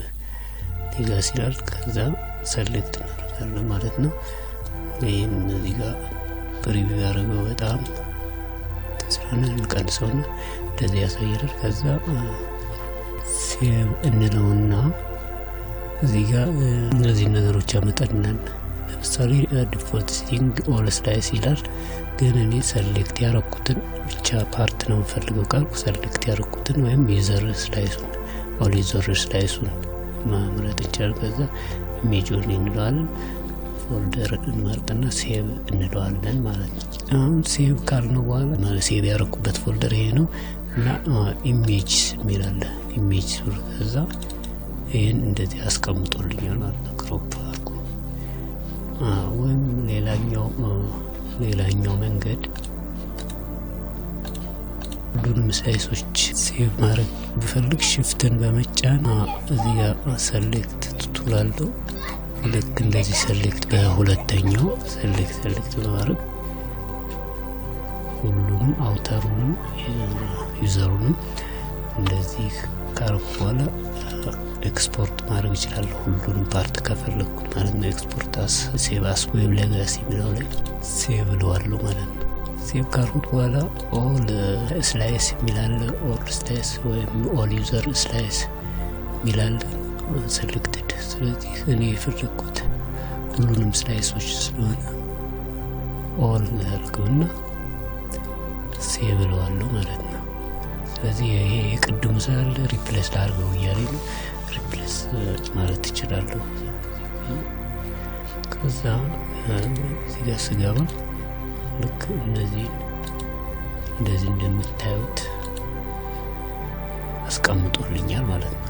[SPEAKER 1] ሌጋሲ ይላል። ከዛ ሰሌክት እናደርጋለን ማለት ነው። ይሄን እዚህ ጋር ፕሪቪው ያደረገው በጣም ተስራነ እንቀንሰውና እንደዚህ ያሳየናል። ከዛ ሴቭ እንለውና እዚህ ጋር እነዚህ ነገሮች ያመጣልናል። ለምሳሌ ዲፎልት ሴቲንግ ኦል ስላይስ ይላል፣ ግን እኔ ሰሌክት ያረኩትን ብቻ ፓርት ነው የምፈልገው ካልኩ ሰሌክት ያረኩትን ወይም ዩዘር ስላይሱን ኦል ዩዘር ስላይሱን ማምረጥ እንችላለን። ከዛ ኢሜጅን እንለዋለን፣ ፎልደር እንመርጥና ሴቭ እንለዋለን ማለት ነው። አሁን ሴቭ ካልነው በኋላ ሴቭ ያረኩበት ፎልደር ይሄ ነው እና ኢሜጅ የሚላለ ኢሜጅ ከዛ ይሄን እንደዚህ አስቀምጦልኛል ማለት ነው። ክሮፕ አድርጎ ወይም ሌላኛው መንገድ ሁሉንም ስላይሶች ሴቭ ማድረግ ብፈልግ ሽፍትን በመጫን እዚህ ጋር ሰሌክት ትቱላለው። ልክ እንደዚህ ሰሌክት በሁለተኛው ሰሌክት በማድረግ ሁሉንም አውተሩንም ዩዘሩንም እንደዚህ ካረኩ በኋላ ኤክስፖርት ማድረግ ይችላል። ሁሉንም ፓርት ከፈለኩት ማለት ነው። ኤክስፖርት አስ ሴቭ አስ ዌብ ሌጋሲ የሚለው ላይ ሴቭ እለዋለሁ ማለት ነው። ሴቭ ካርኩት በኋላ ኦል ስላይስ የሚላለ ኦል ስላይስ ወይም ኦል ዩዘር ስላይስ የሚላለ ሰሌክትድ። ስለዚህ እኔ የፈለኩት ሁሉንም ስላይሶች ስለሆነ ኦል ያደርገውና ሴቭ እለዋለሁ ማለት ነው። ስለዚህ ይሄ የቅድሙ ስላለ ሪፕሌስ ላድርገው እያለ ነው። ሪፕሌስ ማለት ትችላለሁ። ከዛ እዚህ ጋር ስገባ ልክ እንደዚህ እንደምታዩት አስቀምጦልኛል ማለት ነው።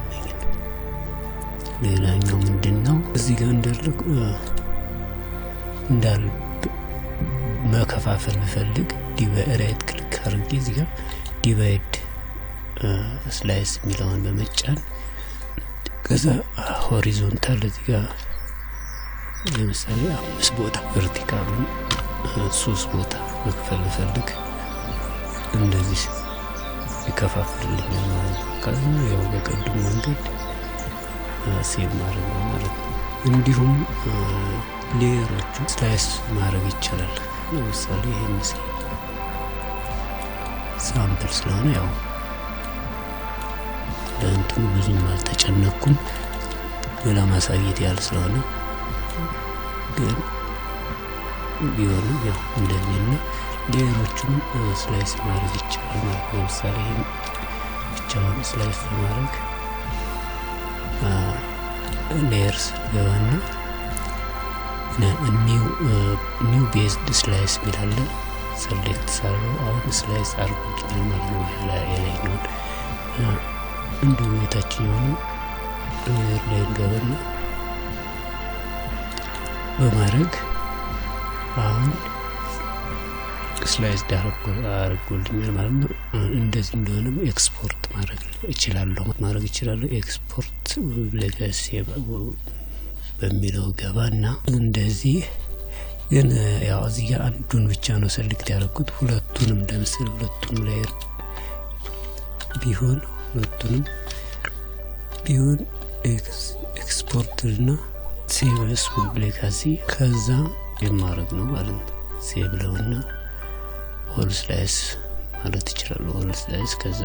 [SPEAKER 1] ሌላኛው ምንድነው እዚህ ጋር እንዳል መከፋፈል ብፈልግ ራይት ክሊክ አድርጌ እዚህ ጋር ዲቫይድ ስላይስ የሚለውን በመጫን ከዛ ሆሪዞንታል እዚህ ጋር ለምሳሌ 5 ቦታ ቨርቲካሉን 3 ቦታ መክፈል ፈልግ እንደዚህ ይከፋፍልልኛል ማለት ነው። ከዛ ያው በቀድሞ መንገድ ሴቭ ማድረግ ነው ማለት ነው። እንዲሁም ሌየሮቹ ስላይስ ማድረግ ይቻላል። ለምሳሌ ይሄ ምስል ሳምፕል ስለሆነ ያው ለእንትኑ ብዙም አልተጨነኩም ለማሳየት ያህል ስለሆነ ግን ቢሆንም ያው እንደዚህ ነው። ሌየሮቹን ስላይስ ማድረግ ይቻላል ማለት ነው። ለምሳሌ ይሄን ብቻውን ስላይስ ለማድረግ ሌየርስ ገባና ኒው ቤዝድ ስላይስ ሚላለ ሰሌክት ሳርገው አሁን ስላይስ አርጎልኛል ማለት ነው። የላይኛውን እንዲሁ የታችኛውን ሌየር ላይ እንገባና በማድረግ አሁን ስላይስ አርጎልኛል ማለት ነው። እንደዚህ እንደሆነም ኤክስፖርት ማድረግ እችላለሁ። ኤክስፖርት ሌጋሲ በሚለው ገባና እንደዚህ ግን ያው እዚህ ጋር አንዱን ብቻ ነው ሰሌክት ያደረኩት። ሁለቱንም ለምሳሌ ሁለቱንም ላየር ቢሆን ኤክስፖርት እና ሴቭ አስ ዌብ ሌጋሲ ከዛ የማድረግ ነው ማለት ነው። ሴቭ ለውና ኦል ስላይስ ማለት ይችላል። ኦል ስላይስ ከዛ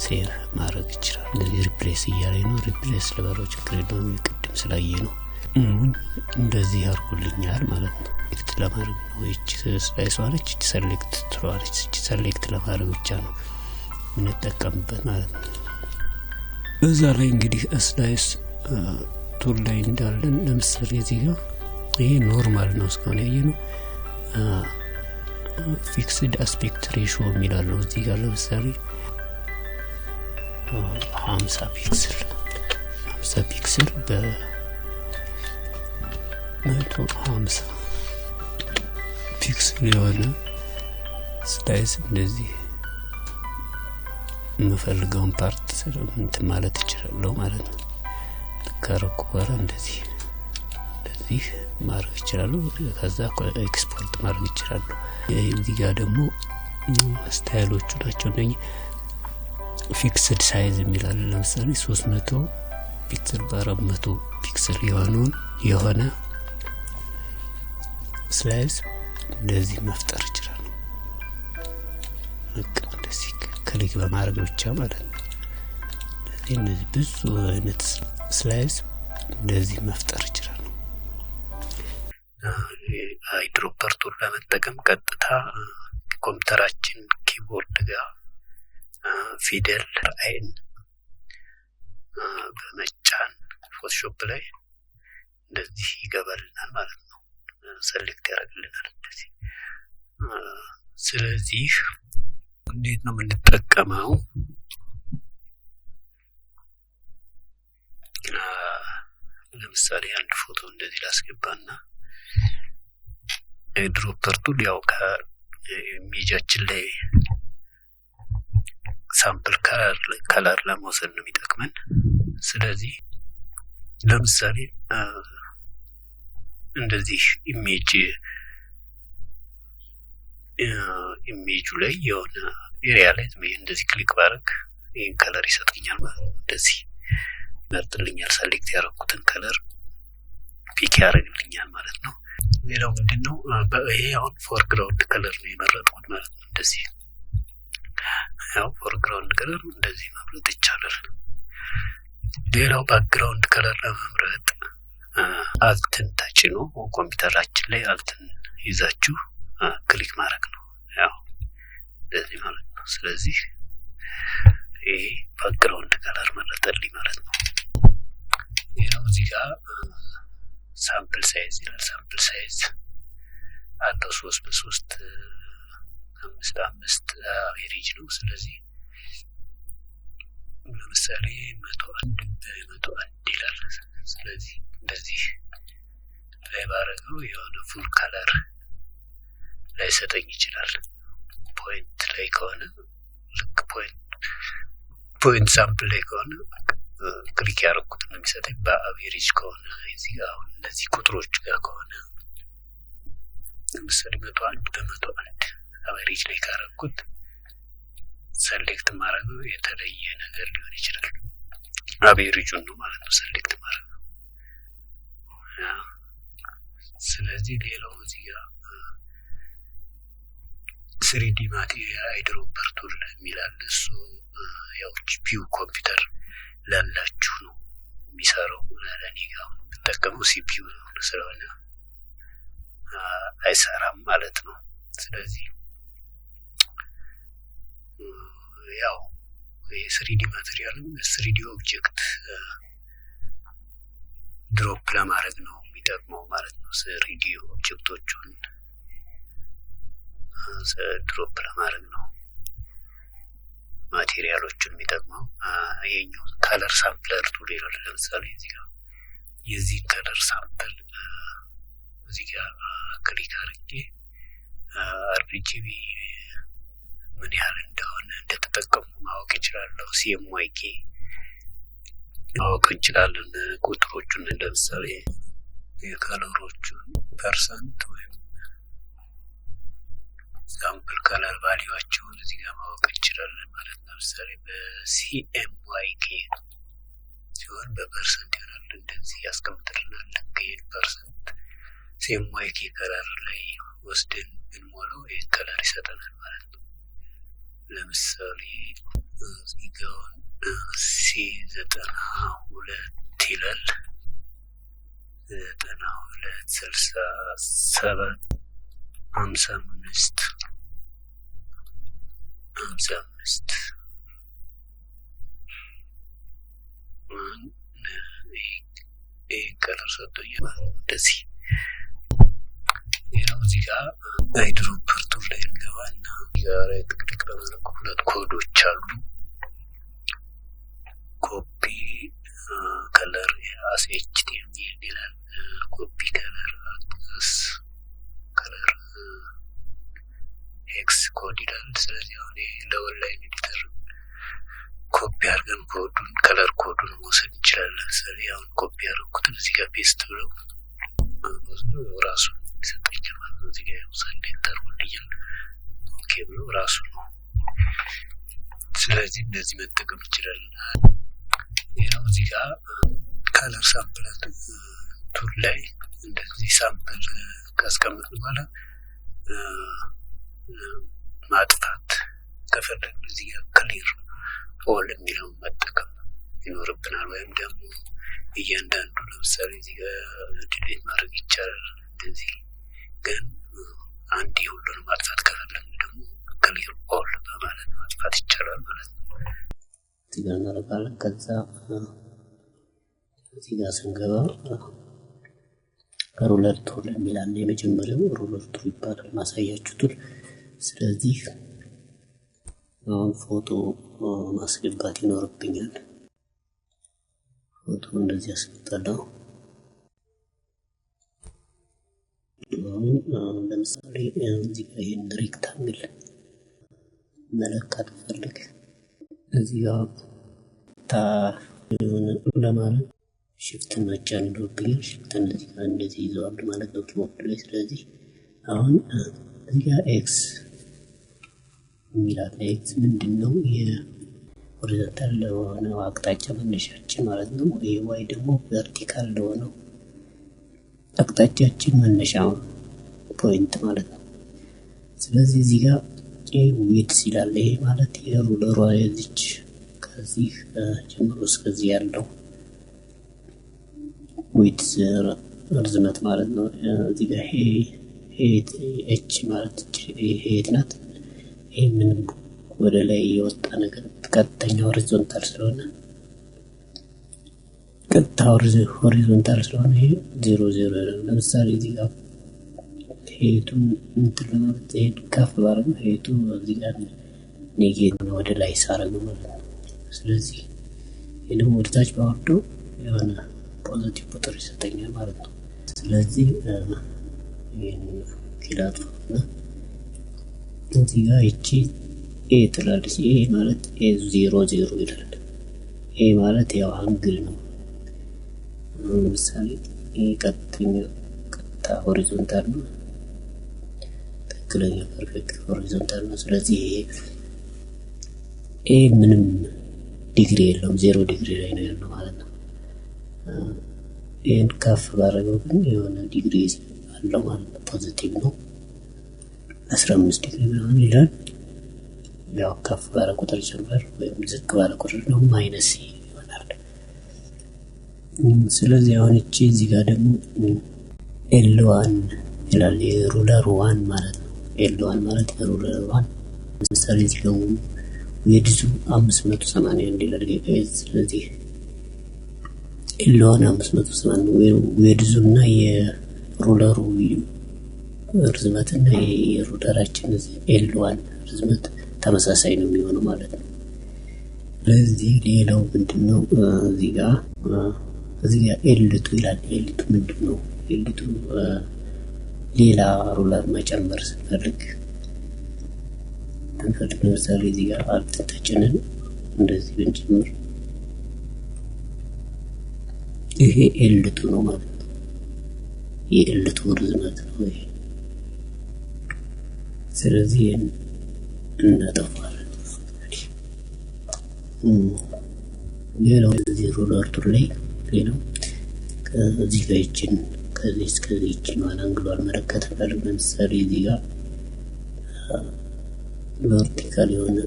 [SPEAKER 1] ሴቭ ማድረግ ይችላል። እንደዚህ ሪፕሌስ እያለኝ ነው። ሪፕሌስ ለባለው ችግር የለውም ቅድም ስላየ ነው። እንደዚህ አድርጎልኛል ማለት ነው። ኤክት ለማድረግ ነው። እቺ ስላይስ ዋለች፣ እቺ ሰሌክት ትሏለች። እቺ ሰሌክት ለማድረግ ብቻ ነው የምንጠቀምበት ማለት ነው። በዛ ላይ እንግዲህ ስላይስ ቱል ላይ እንዳለን ለምሳሌ እዚህ ጋር ይሄ ኖርማል ነው እስካሁን ያየነው። ፊክስድ አስፔክት ሬሽዮ የሚላለው እዚህ ጋር ለምሳሌ 50 ፒክስል በ150 ፒክስል የሆነ ስላይስ እንደዚህ የምፈልገውን ፓርት እንትን ማለት እችላለሁ ማለት ነው። ከረኩ በኋላ እንደዚህ ማድረግ ይችላሉ። ከዛ ኤክስፖርት ማድረግ ይችላሉ። እዚህ ጋር ደግሞ ስታይሎቹ ናቸው እነዚህ። ፊክስድ ሳይዝ የሚላል ለምሳሌ 300 ፒክስል በ400 ፒክስል የሆነ ስላይስ እንደዚህ መፍጠር ይችላሉ። በቃ እንደዚህ ክሊክ በማድረግ ብቻ ማለት ነው። እንደዚህ ብዙ አይነት ስላይስ እንደዚህ መፍጠር ይችላል። አይድሮፐር ቱል በመጠቀም ቀጥታ ኮምፒውተራችን ኪቦርድ ጋር ፊደል አይን በመጫን ፎቶሾፕ ላይ እንደዚህ ይገባልናል ማለት ነው። ሰሌክት ያደርግልናል እንደዚህ። ስለዚህ እንዴት ነው የምንጠቀመው? ለምሳሌ አንድ ፎቶ እንደዚህ ላስገባና አይድሮፐር ቱል ያው ከኢሜጃችን ላይ ሳምፕል ከለር ለመውሰድ ነው የሚጠቅመን። ስለዚህ ለምሳሌ እንደዚህ ኢሜጁ ላይ የሆነ ኤሪያ ላይ እንደዚህ ክሊክ ባረግ ይሄን ከለር ይሰጠኛል ማለት ነው። እንደዚህ ይመርጥልኛል። ሰሌክት ያደረኩትን ከለር ፒክ ያደርግልኛል ማለት ነው። ሌላው ምንድነው? ይሄ አሁን ፎርግራውንድ ከለር ነው የመረጥኩት ማለት ነው። እንደዚህ ያው ፎርግራውንድ ከለር እንደዚህ መምረጥ ይቻላል። ሌላው ባክግራውንድ ከለር ለመምረጥ አልትን ተጭኖ ኮምፒውተራችን ላይ አልትን ይዛችሁ ክሊክ ማድረግ ነው ያው እንደዚህ ማለት ነው። ስለዚህ ይሄ ባክግራውንድ ከለር መረጠልኝ ማለት ነው። ሌላው እዚህ ጋር ሳምፕል ሳይዝ ይላል። ሳምፕል ሳይዝ አለው 3 በ3 5 አቬሬጅ ነው። ስለዚህ ለምሳሌ 101 ይላል። ስለዚህ እንደዚህ ላይ ባረገው የሆነ ፉል ከለር ላይ ሰጠኝ ይችላል። ፖይንት ላይ ከሆነ ልክ ፖይንት ሳምፕል ላይ ከሆነ ክሊክ ያደረኩት ነው የሚሰጠኝ። በአቬሬጅ ከሆነ እዚህ ጋር አሁን እነዚህ ቁጥሮች ጋር ከሆነ ለምሳሌ 101 አቬሬጅ ላይ ካደረኩት ሰሌክት ማድረግ የተለየ ነገር ሊሆን ይችላል። አቬሬጁን ነው ማለት ነው ሰሌክት ማድረግ። ስለዚህ ሌላው እዚህ ጋር 3D ማቴሪያል አይድሮፐር ቱል የሚላል እሱ ያው ጂፒዩ ኮምፒውተር ላላችሁ ነው የሚሰራው። ለኔ ጋር የምጠቀመው ሲፒዩ ስለሆነ አይሰራም ማለት ነው። ስለዚህ ያው የ3D ማቴሪያልም 3D ኦብጀክት ድሮፕ ለማድረግ ነው የሚጠቅመው ማለት ነው። 3D ኦብጀክቶቹን ድሮፕ ለማድረግ ነው ማቴሪያሎቹን የሚጠቅመው። የኛው ከለር ሳምፕለር ቱል ይላል። ለምሳሌ እዚህ ጋር የዚህ ከለር ሳምፕል እዚህ ጋር ክሊክ አድርጌ RGB ምን ያህል እንደሆነ እንደተጠቀሙ ማወቅ እችላለሁ። CMYK ማወቅ እንችላለን። ቁጥሮቹን ለምሳሌ የከለሮቹን ፐርሰንት ወይም ሳምፕል ከለር ቫልዩዋቸውን እዚህ ጋር ማወቅ እንችላለን ማለት ነው። ለምሳሌ በCMYK ሲሆን በፐርሰንት ይሆናል። እንደዚህ ያስቀምጥልናል። ልክ ይሄን ፐርሰንት CMYK ከለር ላይ ወስደን ብንሞላው ይሄን ከለር ይሰጠናል ማለት ነው። ለምሳሌ እዚህ ጋር C92 ይላል። 92 67 55 ከለር ሰጥቶኛል ማለት ነው። እንደዚህ ያው እዚህ ጋር አይድሮፐር ቱል ላይ እንገባና ጋር ጥቅጥቅ በማድረግ ሁለት ኮዶች አሉ። ኮፒ ከለር as HTML ይላል። ኮፒ ከለር as ከለር ኤክስ ኮድ ይላል። ስለዚህ አሁን ለኦንላይን ኤዲተር ኮፒ አድርገን ኮዱን ከለር ኮዱን መውሰድ እንችላለን። ስለዚህ አሁን ኮፒ አድርጉትን እዚህ ጋር ፔስት ብለው ራሱ ይሰጠኝ ማለት ነው። እዚህ ጋር ሰሌክት አድርጉልኝ ኦኬ ብሎ ራሱ ነው። ስለዚህ እንደዚህ መጠቀም እንችላለን። ያው እዚህ ጋር ከለር ሳምፕል ቱል ላይ እንደዚህ ሳምፕል ካስቀመጥን በኋላ ማጥፋት ከፈለግን እዚህ ጋር ክሊር ኦል የሚለውን መጠቀም ይኖርብናል። ወይም ደግሞ እያንዳንዱ ለምሳሌ እዚህ ጋር ዲሊት ማድረግ ይቻላል። እንደዚህ ግን አንድ ሁሉንም ማጥፋት ከፈለግን ደግሞ ክሊር ኦል በማለት ማጥፋት ይቻላል ማለት ነው። እዚህ ጋር እናደርጋለን። ከዛ እዚህ ጋር ስንገባ ሩለር ቱል የሚላል የመጀመሪያው ሩለር ቱል ይባላል ማሳያችሁ ቱል። ስለዚህ አሁን ፎቶ ማስገባት ይኖርብኛል። ፎቶ እንደዚህ አስቀምጣለሁ። አሁን ለምሳሌ እዚህ ጋር ይሄን ሬክታንግል መለካት ፈልግ እዚህ ጋር የሆነ ለማለት ሽፍት መጫን ይኖርብኛል። ሽፍት እንደዚህ ይዘዋል ማለት ነው ኪቦርድ ላይ። ስለዚህ አሁን እዚህ ጋር ኤክስ የሚላል ኤክስ ምንድነው? የሆሪዞንታል ለሆነው አቅጣጫ መነሻችን ማለት ነው። ዋይ ደግሞ ቨርቲካል ለሆነው አቅጣጫችን መነሻ ፖይንት ማለት ነው። ስለዚህ እዚህ ጋር ዊድዝ ይላል። ይሄ ማለት የሩለሯ የዚች ከዚህ ጀምሮ እስከዚህ ያለው ዊድዝ ርዝመት ማለት ነው። እዚህ ጋር ኤች ማለት ሄት ናት። ይሄ ምንም ወደ ላይ የወጣ ነገር ቀጥተኛ ሆሪዞንታል ስለሆነ ቀጥታ ሆሪዞንታል ስለሆነ ይሄ 0 ነው። ለምሳሌ እዚህ ጋር ሄቱን እንትን ለማለት ሄድ ከፍ ባረግ ሄቱ እዚህ ጋር ኔጌቲቭ ነው ወደ ላይ ሳረግ ማለት ነው። ስለዚህ ይሄ ደግሞ ወደ ታች ባወርደው የሆነ ፖዚቲቭ ቁጥር ይሰጠኛል ማለት ነው። ስለዚህ ይሄን ኪላቱ ነው እዚህ ጋር እቺ ኤ ትላለች። ኤ ማለት ኤ 00 ይላል። ይሄ ማለት ያው አንግል ነው። ለምሳሌ ይሄ ቀጥታ ሆሪዞንታል ነው፣ ትክክለኛ ፐርፌክት ሆሪዞንታል ነው። ስለዚህ ይሄ ምንም ዲግሪ የለውም፣ 0 ዲግሪ ላይ ነው ያለው ማለት ነው። ይሄን ከፍ ባደረገው ግን የሆነ ዲግሪ አለው ማለት ነው፣ ፖዚቲቭ ነው። 15 ዲግሪ ምናምን ይላል። ያው ከፍ ባለ ቁጥር ጨምር ወይም ዝቅ ባለ ቁጥር ነው ማይነስ ይሆናል። ስለዚህ አሁን እዚህ ጋር ደግሞ L1 ይላል፣ የሩለር 1 ማለት ነው። L1 ማለት የሩለር 1 ለምሳሌ እዚህ ጋር ዊድዙ 581 ይላል። ስለዚህ L1 580 ዊድዙና የሩለሩ ርዝመትና የሩለራችን L1 ርዝመት ተመሳሳይ ነው የሚሆነው ማለት ነው። ስለዚህ ሌላው ምንድነው እዚህ ጋር L2 ይላል። L2 ምንድነው? L2 ሌላ ሩለር መጨመር ስንፈልግ ለምሳሌ እዚህ ጋር አልት ተጭነን እንደዚህ ብንጨምር ይሄ L2 ነው ማለት ነው። የL2 ርዝመት ነው ይሄ። ስለዚህ እናጠፋለን። ሌላው እዚህ ሩለር ቱል ላይ ሌላው ከዚህ ጋር ይችን ከዚህ እስከዚህ ይችን አንግሏን መለከት ፈልግ። ለምሳሌ እዚህ ጋር ቨርቲካል የሆነ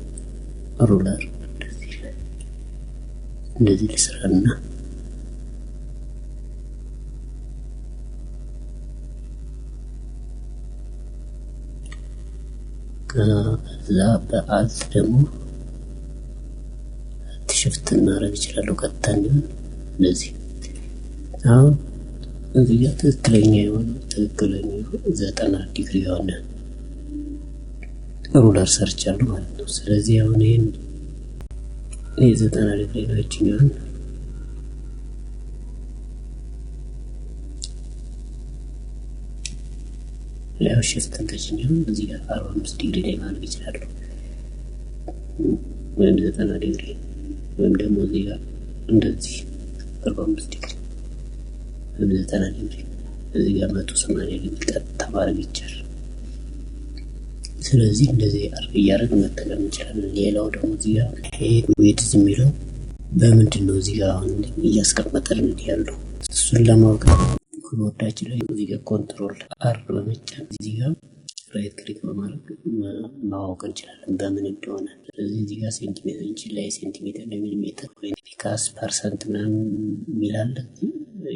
[SPEAKER 1] ሩለር እንደዚህ ልስራና ከዛ በአልት ደግሞ ሽፍት እናደርግ ይችላል ቀጥታ እንዲሆን እንደዚህ። አሁን እዚህ ጋር ትክክለኛ 90 ዲግሪ የሆነ ሩለር ሰርቻለሁ ማለት ነው። ስለዚህ አሁን ይሄን 90 ዲግሪ ነው እቺኛውን ያው ሽፍት ተጭኛው እዚህ ጋር 45 ዲግሪ ላይ ማለት ይችላል፣ ወይም 90 ዲግሪ ወይም ደግሞ እዚህ ጋር እንደዚህ 45 ዲግሪ ወይም 90 ዲግሪ እዚህ ጋር 180 ዲግሪ ቀጥታ ማድረግ ይቻላል። ስለዚህ እንደዚህ እያደረግን መጠቀም እንችላለን። ሌላው ደግሞ እዚህ ጋር ዊድዝ የሚለው በምንድነው እዚህ ጋር አሁን እያስቀመጠልን ያለው እሱን ለማወቅ ኮርዳችን ላይ እዚህ ጋር ኮንትሮል አር በመጫን እዚህ ጋር ራይት ክሊክ በማድረግ ማወቅ እንችላለን በምን እንደሆነ። ስለዚህ እዚህ ጋር ሴንቲሜትር ኢንች ላይ ሴንቲሜትር ላይ ሚሊሜትር ወይ ፒካስ ፐርሰንት ምናምን የሚላል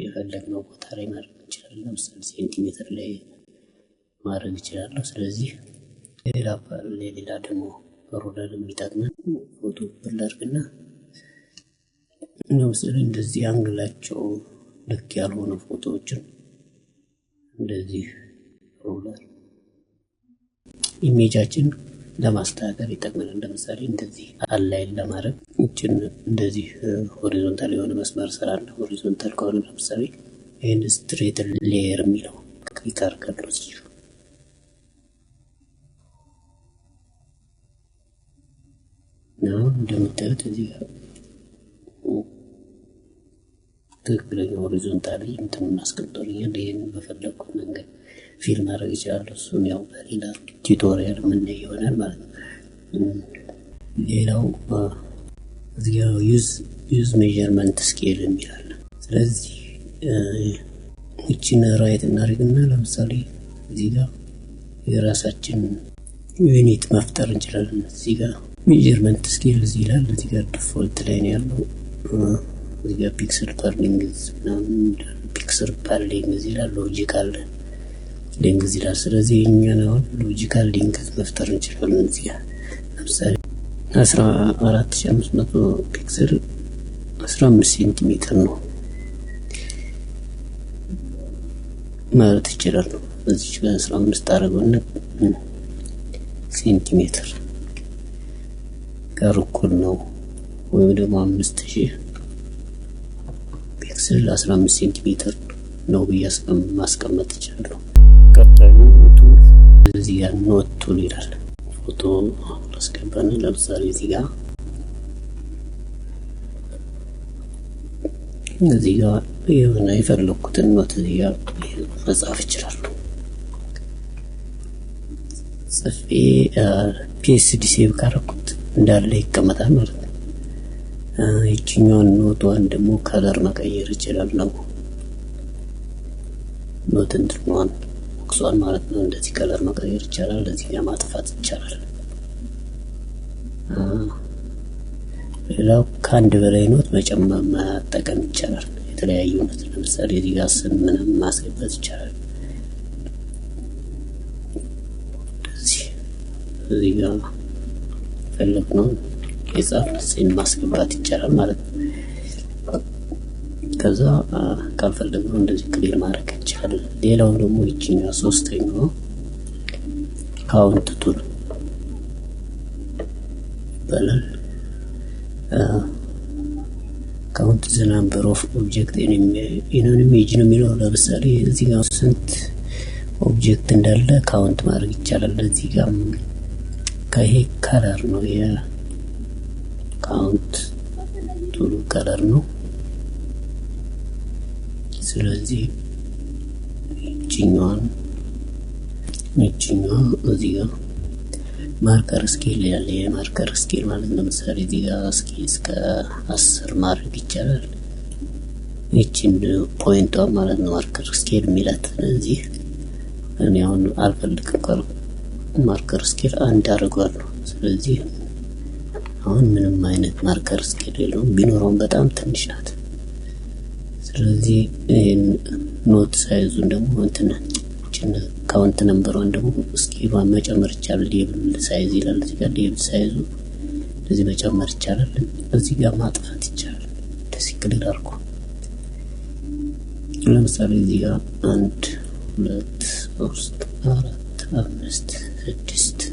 [SPEAKER 1] የፈለግነው ቦታ ላይ ማድረግ እንችላለን። ለምሳሌ ሴንቲሜትር ላይ ማድረግ ይችላል። ስለዚህ ሌላ ደግሞ ሩለር የሚጠቅመን ፎቶ ብላርግና ለምሳሌ እንደዚህ አንግላቸው ልክ ያልሆነ ፎቶዎችን እንደዚህ ሩለር ኢሜጃችን ለማስተካከል ይጠቅመናል። ለምሳሌ እንደዚህ አላይን ለማድረግ እችን እንደዚህ ሆሪዞንታል የሆነ መስመር ሰራና ሆሪዞንታል ከሆነ ለምሳሌ ይሄን ስትሬት ሌየር የሚለው ክሊክ አድርጋለሁ እዚህ ነው። እንደምታዩት እዚህ ጋር ትክክለኛ ሆሪዞንታሊ እንትን እናስቀምጠውልኛል። ይሄን በፈለኩት መንገድ ፊልም ማድረግ ይችላል። እሱም ያው በሌላ ቱቶሪያል ምን ይሆናል ማለት ነው። ሌላው እዚህ ጋር ዩዝ ሜዠርመንት ስኬል የሚላል። ስለዚህ እቺን ራይት እናደርግና ለምሳሌ እዚህ ጋር የራሳችን ዩኒት መፍጠር እንችላለን። እዚህ ጋር ሜዠርመንት ስኬል እዚህ ይላል። እዚህ ጋር ዲፎልት ላይ ነው ያለው። እዚህ ጋር ፒክሰል ፐር ሌንግዝ ፒክሰል ፐር ሌንግዝ ይላል። ሎጂካል ሌንግዝ ይላል። ስለዚህ እኛ ነው ሎጂካል ሌንግዝ መፍጠር እንችላለን። እዚህ ጋር ለምሳሌ 14500 ፒክሰል 15 ሴንቲሜትር ነው ማለት ይችላል። እዚህ ጋር 15 አደረገውና ሴንቲሜትር ጋር እኩል ነው ወይም ደግሞ 5000 ፒክሰል 15 ሴንቲሜትር ነው ማስቀመጥ ይችላል። ቀጣዩ ቱል እዚህ ጋር ኖት ቱል ይላል። ፎቶ አስገባን። ለምሳሌ እዚህ ጋር እዚህ ጋር የሆነ የፈለኩትን ኖት እዚህ ጋር መጻፍ እችላለሁ። ጽፌ ፒኤስዲ ሴቭ ካረኩት እንዳለ ይቀመጣል ማለት ነው። ይችኛውን ኖቷን ደግሞ ከለር መቀየር እችላለሁ። ኖት እንትኗን ቦክሷን ማለት ነው። እንደዚህ ከለር መቀየር ይቻላል። እዚህ ጋር ማጥፋት ይቻላል። ሌላው ከአንድ በላይ ኖት መጠቀም ይቻላል። የተለያዩ ኖት ለምሳሌ እዚህ ጋር ስም ምንም ማስገባት ይቻላል። እዚህ ጋር ፈለግነው የጻፍን ስም ማስገባት ይቻላል ማለት ነው። ከዛ ካልፈለግነው እንደዚህ ክሊር ማድረግ እንችላለን። ሌላው ደግሞ ይችኛው ሶስተኛው ካውንት ቱል ይባላል። ካውንት ዘ ናምበር ኦፍ ኦብጀክት ኢን አን ኢሜጅ ነው የሚለው። ለምሳሌ እዚህ ጋር ስንት ኦብጀክት እንዳለ ካውንት ማድረግ ይቻላል። እዚህ ጋር ከይሄ ከለር ነው የካውንት ቱል ከለር ነው። ስለዚህ ይችኛዋ እዚህ ጋር ማርከር ስኬል ያለ የማርከር ስኬል ማለት ለምሳሌ እዚህ ጋር እስከ 10 ማድረግ ይቻላል። ይቺን ፖይንቷ ማለት ነው ማርከር ስኬል የሚላት። ስለዚህ እኔ አሁን አልፈልግም ማርከር ስኬል አንድ አድርጓለሁ። ስለዚህ አሁን ምንም አይነት ማርከር ስኬል የለውም፣ ቢኖረውም በጣም ትንሽ ናት። ስለዚህ ይሄን ኖት ሳይዙን ደግሞ ካውንት ነምበሯን ደግሞ ስኬሏን መጨመር ይቻላል። ሌብል ሳይዝ ይላል እዚህ ጋር። ሌብል ሳይዙ እንደዚህ መጨመር ይቻላል። እዚህ ጋር ማጥፋት ይቻላል። እንደዚህ ክሊር አድርጎ ለምሳሌ እዚህ ጋር 1 2 3 4 5 6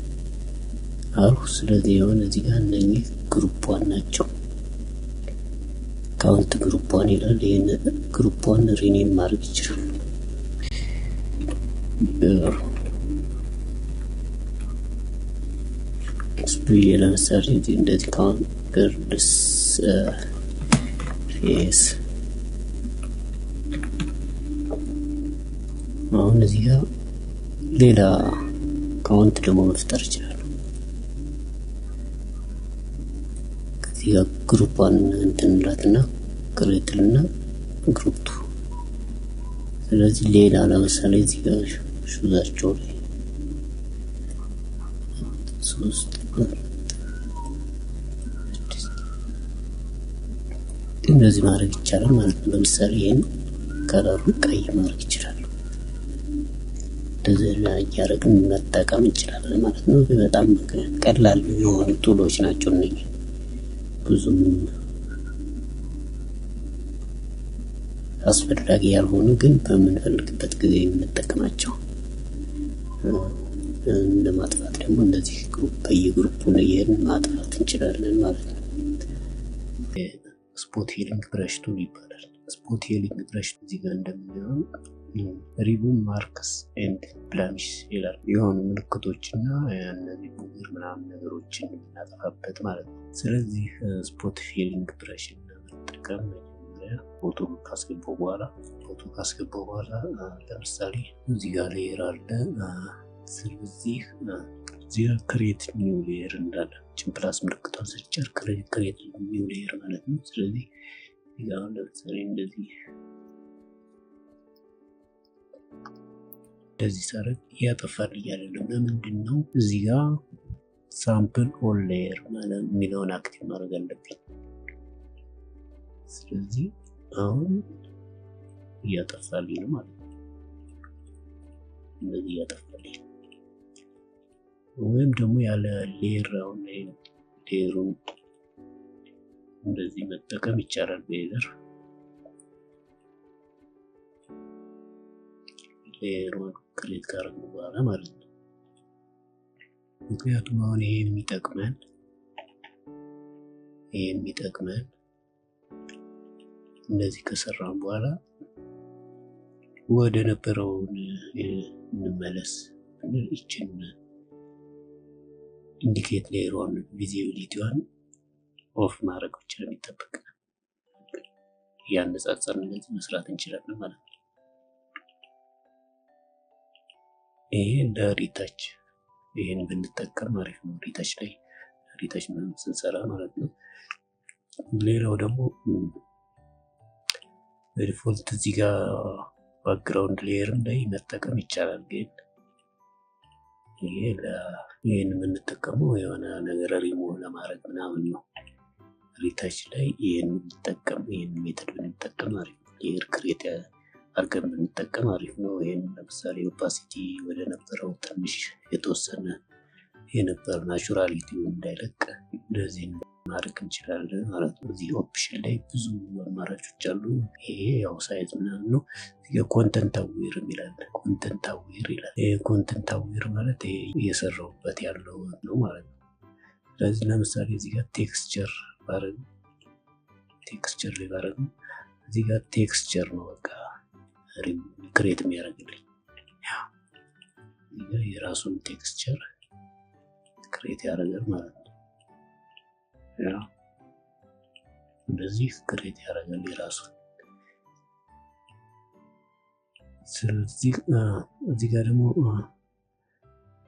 [SPEAKER 1] አሉ። ስለዚህ የሆነ እዚህ ጋር እነኚህ ግሩፕ ዋን ናቸው። ካውንት ግሩፕ ዋን ይላል። ይሄን ግሩፕ ዋን ሪኔም ማድረግ ይችላል። ስፕሪ ለምሳሌ እንደዚህ ካውንተር ፌስ አሁን እዚህ ጋር ሌላ ካውንት ደግሞ መፍጠር ይችላል። ከዚህ ጋር ግሩፕ ዋን እንትንላትና ክሬትልና ግሩፕ ቱ። ስለዚህ ሌላ ለምሳሌ እዚህ ጋር ሹዛቸው ላይ 3 እንደዚህ ማድረግ ይቻላል ማለት ነው። ለምሳሌ ይሄን ከለሩ ቀይ ማድረግ ይችላል። እንደዚህ ያያረግን መጠቀም እንችላለን ማለት ነው። በጣም ቀላል የሆኑ ቱሎች ናቸው እነዚህ። ብዙም አስፈላጊ ያልሆኑ ግን በምንፈልግበት ጊዜ የምንጠቀማቸው። ለማጥፋት ደግሞ እንደዚህ በየግሩፑ ይሄን ማጥፋት እንችላለን ማለት ነው። ስፖት ሂሊንግ ብረሽ ቱል ይባላል። ስፖት ሂሊንግ ብረሽ እዚህ ጋር እንደምናየው ሪሙቭ ማርክስ ኤንድ ብላሚሽ ይላል። የሆኑ ምልክቶችና እነዚህ ቡግር ምናምን ነገሮችን እናጠፋበት ማለት ነው። ስለዚህ ስፖት ሂሊንግ ብረሽ መጠቀም ፎቶ ካስገባው በኋላ ለምሳሌ እዚህ ጋር ሌየር አለ። ስለዚህ እዚህ ክሬት ኒው ሌየር እንዳለ ፕላስ ምልክቷን ስንጨር ክሬት ኒው ሌየር ማለት ነው። ስለዚህ እዚህ ጋር ለምሳሌ እንደዚህ ሳረግ ያጠፋል እያለለም ለምንድን ነው እዚህ ጋር ሳምፕል ኦል ሌየር ማለት የሚለውን አክቲቭ ማድረግ አለብኝ። ስለዚህ አሁን እያጠፋልኝ ነው ማለት ነው። እንደዚህ እያጠፋልኝ ወይም ደግሞ ያለ ሌየር አሁን ሌየሩን እንደዚህ መጠቀም ይቻላል። ሌየሩን ክሊክ ካደረግን በኋላ ማለት ነው። ምክንያቱም አሁን ይሄ የሚጠቅመን እንደዚህ ከሰራን በኋላ ወደ ነበረው እንመለስ። ይችን ኢንዲኬት ሌየሩን ቪዚቢሊቲዋን ኦፍ ማድረግ ብቻ ነው የሚጠበቅ። ያነጻጸርን እንደዚህ መስራት እንችላለን ማለት ነው። ይሄ እንደ ሪታች ይሄን ብንጠቀም አሪፍ ነው። ሪታች ምናምን ስንሰራ ማለት ነው። ሌላው ደግሞ በዲፎልት እዚህ ጋር ባክግራውንድ ሌየር ላይ መጠቀም ይቻላል። ግን ይሄን የምንጠቀመው የሆነ ነገር ሪሙቭ ለማድረግ ምናምን ነው። ሪታች ላይ ይሄን ሜተድ ብንጠቀም አሪፍ ነው። ሌየር ክሬት አድርገን ብንጠቀም አሪፍ ነው። ይሄን ለምሳሌ ኦፓሲቲ ወደ ነበረው ትንሽ የተወሰነ የነበረ ናቹራሊቲው እንዳይለቅ እንደዚህ ማድረግ እንችላለን ማለት ነው። እዚህ ኦፕሽን ላይ ብዙ አማራጮች አሉ። ይሄ ያው ሳይዝ ምናምን ነው። ኮንተንት አዌር ይላል። ይሄ ኮንተንት አዌር ማለት ይሄ እየሰራሁበት ያለው ነው ማለት ነው። ስለዚህ ለምሳሌ እዚህ ጋር ቴክስቸር ላይ ባረግ እዚህ ጋር ቴክስቸር ነው በቃ ክሬት የሚያደርግልኝ የራሱን ቴክስቸር ክሬት ያደርጋል ማለት ነው። እንደዚህ ክሬት ያደርጋል የራሱን። ስለዚህ እዚህ ጋር ደግሞ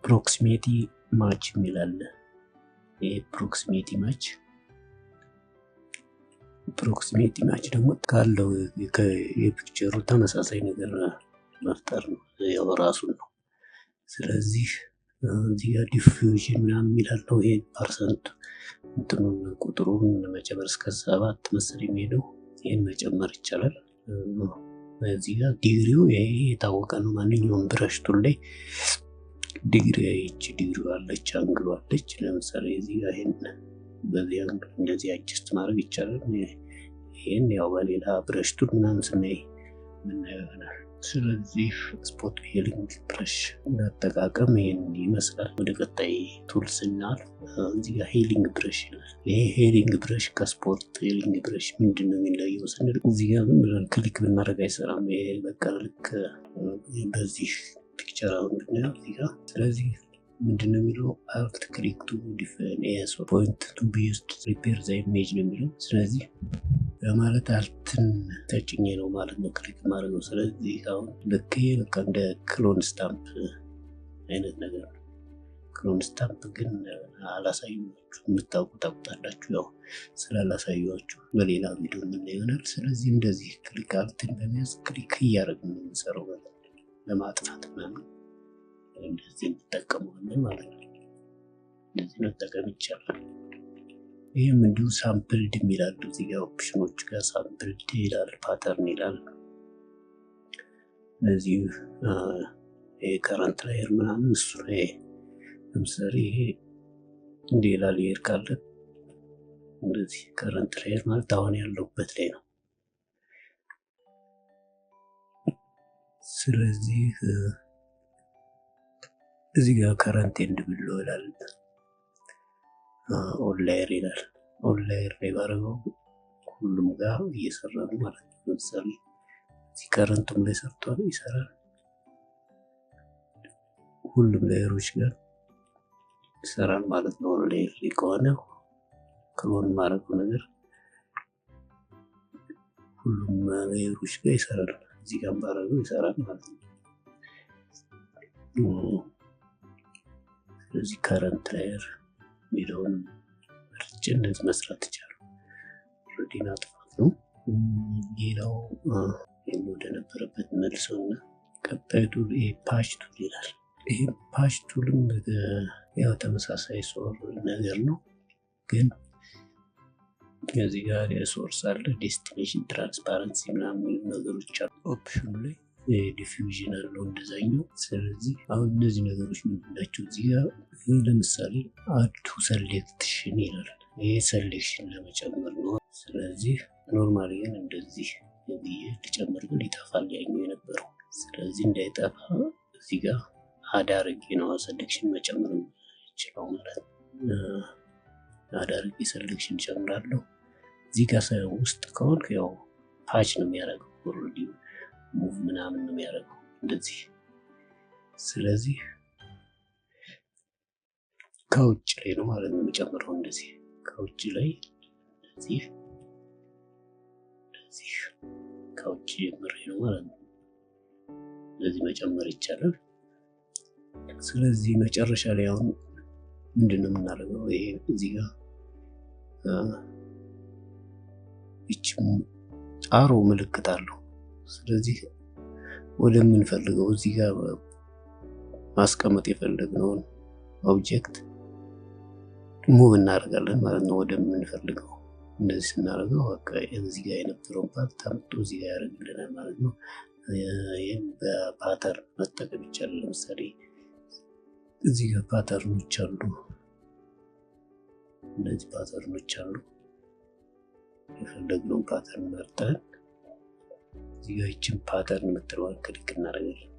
[SPEAKER 1] ፕሮክሲሚቲ ማች የሚላል ይሄ ፕሮክሲሚቲ ማች ደግሞ ካለው የፒክቸሩ ተመሳሳይ ነገር መፍጠር ነው ያው ራሱን ነው። ስለዚህ እዚህ ጋር ዲፊውዥን ምናምን የሚላለው ይሄ ፐርሰንት እንትኑን ቁጥሩን መጨመር እስከ 7 መሰለኝ የሚሄደው ይሄን መጨመር ይቻላል። እዚህ ጋር ዲግሪው ይሄ የታወቀ ነው። ማንኛውም ብረሽ ቱል ላይ ዲግሪው አለች፣ አንግሉ አለች። ለምሳሌ እዚህ ጋር ይሄን በዚህ አንግል እንደዚህ አጀስት ማድረግ ይቻላል። ይሄን ያው በሌላ ብረሽ ቱል ምናምን ስናይ ምናየው ይሆናል። ስለዚህ ስፖት ሄሊንግ ብረሽ አጠቃቀም ይሄን ይመስላል። ወደ ቀጣይ ቱል ስናልፍ እዚህ ጋር ሄሊንግ ብረሽ ይላል። ይሄ ሄሊንግ ብረሽ ከስፖት ሄሊንግ ብረሽ ምንድነው የሚለየው ስንል እዚህ ጋር ዝም ብለን ክሊክ ብናደርግ አይሰራም። ይሄ በቃ ልክ በዚህ ፒክቸር አሁን ብናየው እዚህ ጋር ስለዚህ ምንድነው የሚለው አልት ክሊክ ቱ ዲፋይን ኤስ ፖይንት ቱ ቢ ዩዝድ ሪፔር ዘ ኢሜጅ ነው የሚለው። ስለዚህ በማለት አልትን ተጭኜ ነው ማለት ነው ክሊክ ማድረግ ነው። ስለዚህ አሁን ልክ በቃ እንደ ክሎን ስታምፕ አይነት ነገር ነው። ክሎን ስታምፕ ግን አላሳየኋችሁ፣ የምታውቁ ታውቁታላችሁ። ያው ስላላሳየኋችሁ በሌላ ቪዲዮ ምን ይሆናል። ስለዚህ እንደዚህ ክሊክ አልትን በመያዝ ክሊክ እያደረግን ነው የምንሰራው ማለት ነው። ለማጥፋት ምናምን እንደዚህ እንጠቀመዋለን ማለት ነው። እንደዚህ መጠቀም ይቻላል። ይህም እንዲሁ ሳምፕልድ የሚላሉ እዚህ ጋር ኦፕሽኖች ጋር ሳምፕልድ ይላል፣ ፓተርን ይላል። እነዚህ ይሄ ከረንት ላየር ምናምን እሱ ላይ ለምሳሌ ይሄ ሌላ ሌየር ካለ እንደዚህ ከረንት ላየር ማለት አሁን ያለሁበት ላይ ነው። ስለዚህ እዚህ ጋር ከረንት ኤንድ ብሎ ይላል፣ ኦንላየር ይላል። ኦንላየር ላይ ባረገው ሁሉም ጋር እየሰራ ነው ማለት ነው። ለምሳሌ እዚህ ከረንቱም ላይ ሰርቷል፣ ይሰራል። ሁሉም ላየሮች ጋር ይሰራል ማለት ነው። ኦንላየር ላይ ከሆነ ክሎን ማድረገው ነገር ሁሉም ላየሮች ጋር ይሰራል። እዚህ ጋር ባረገው ይሰራል ማለት ነው። ስለዚህ ከረንት ላየር ሚለውን መርጬ እንደዚህ መስራት ይቻላል። ኦልሬዲ ናጥፋት ነው። ሌላው ወደ ነበረበት መልሶና ቀጣይ ቱል ፓች ቱል ይላል። ይሄ ፓች ቱልም ያው ተመሳሳይ ነገር ነው፣ ግን እዚህ ጋር የሶርስ አለ፣ ዴስቲኔሽን፣ ትራንስፓረንሲ ምናምን የሚሉ ነገሮች አሉ ኦፕሽኑ ላይ። ዲፊውዥን አለው እንደዛኛው። ስለዚህ አሁን እነዚህ ነገሮች ምንድናቸው? እዚህ ጋር ለምሳሌ አዱ ሰሌክሽን ይላል። ይሄ ሰሌክሽን ለመጨመር ነው። ስለዚህ ኖርማሊ ግን እንደዚህ ልጨምር ግን ይጠፋል ያኛው የነበረው። ስለዚህ እንዳይጠፋ እዚህ ጋር አዳርጌ ነው ሰሌክሽን መጨመር ይችላል ማለት ነው። አዳርጌ ሰሌክሽን ጨምራለሁ። እዚህ ጋር ውስጥ ከሆንክ ያው ፓች ነው የሚያደርገው፣ ኦልሬዲ ሙቭ ምናምን ነው የሚያደርገው እንደዚህ። ስለዚህ ከውጭ ላይ ነው ማለት ነው የሚጨምረው። እንደዚህ ከውጭ ላይ እንደዚህ ስለዚህ ከውጭ ጀምሬ ነው ማለት ነው። ስለዚህ መጨመር ይቻላል። ስለዚህ መጨረሻ ላይ አሁን ምንድነው የምናደርገው? ይሄ እዚህ ጋር ይችም አሮ ምልክት አለው። ስለዚህ ወደምንፈልገው እዚህ ጋር ማስቀመጥ የፈለግነውን ኦብጀክት ሙቭ እናደርጋለን ማለት ነው ወደምንፈልገው። እንደዚህ ስናደርገው በቃ እዚህ ጋር የነበረውን ፓርት አምጥቶ እዚህ ጋር ያደርግልናል ማለት ነው። ይህም በፓተርን መጠቀም ይቻላል። ለምሳሌ እዚህ ጋር ፓተርኖች አሉ፣ እነዚህ ፓተርኖች አሉ። የፈለግነውን ፓተርን መርጠን እዚህ ጋር ይችን ፓተርን የምትለዋን ክሊክ እናደርጋለን።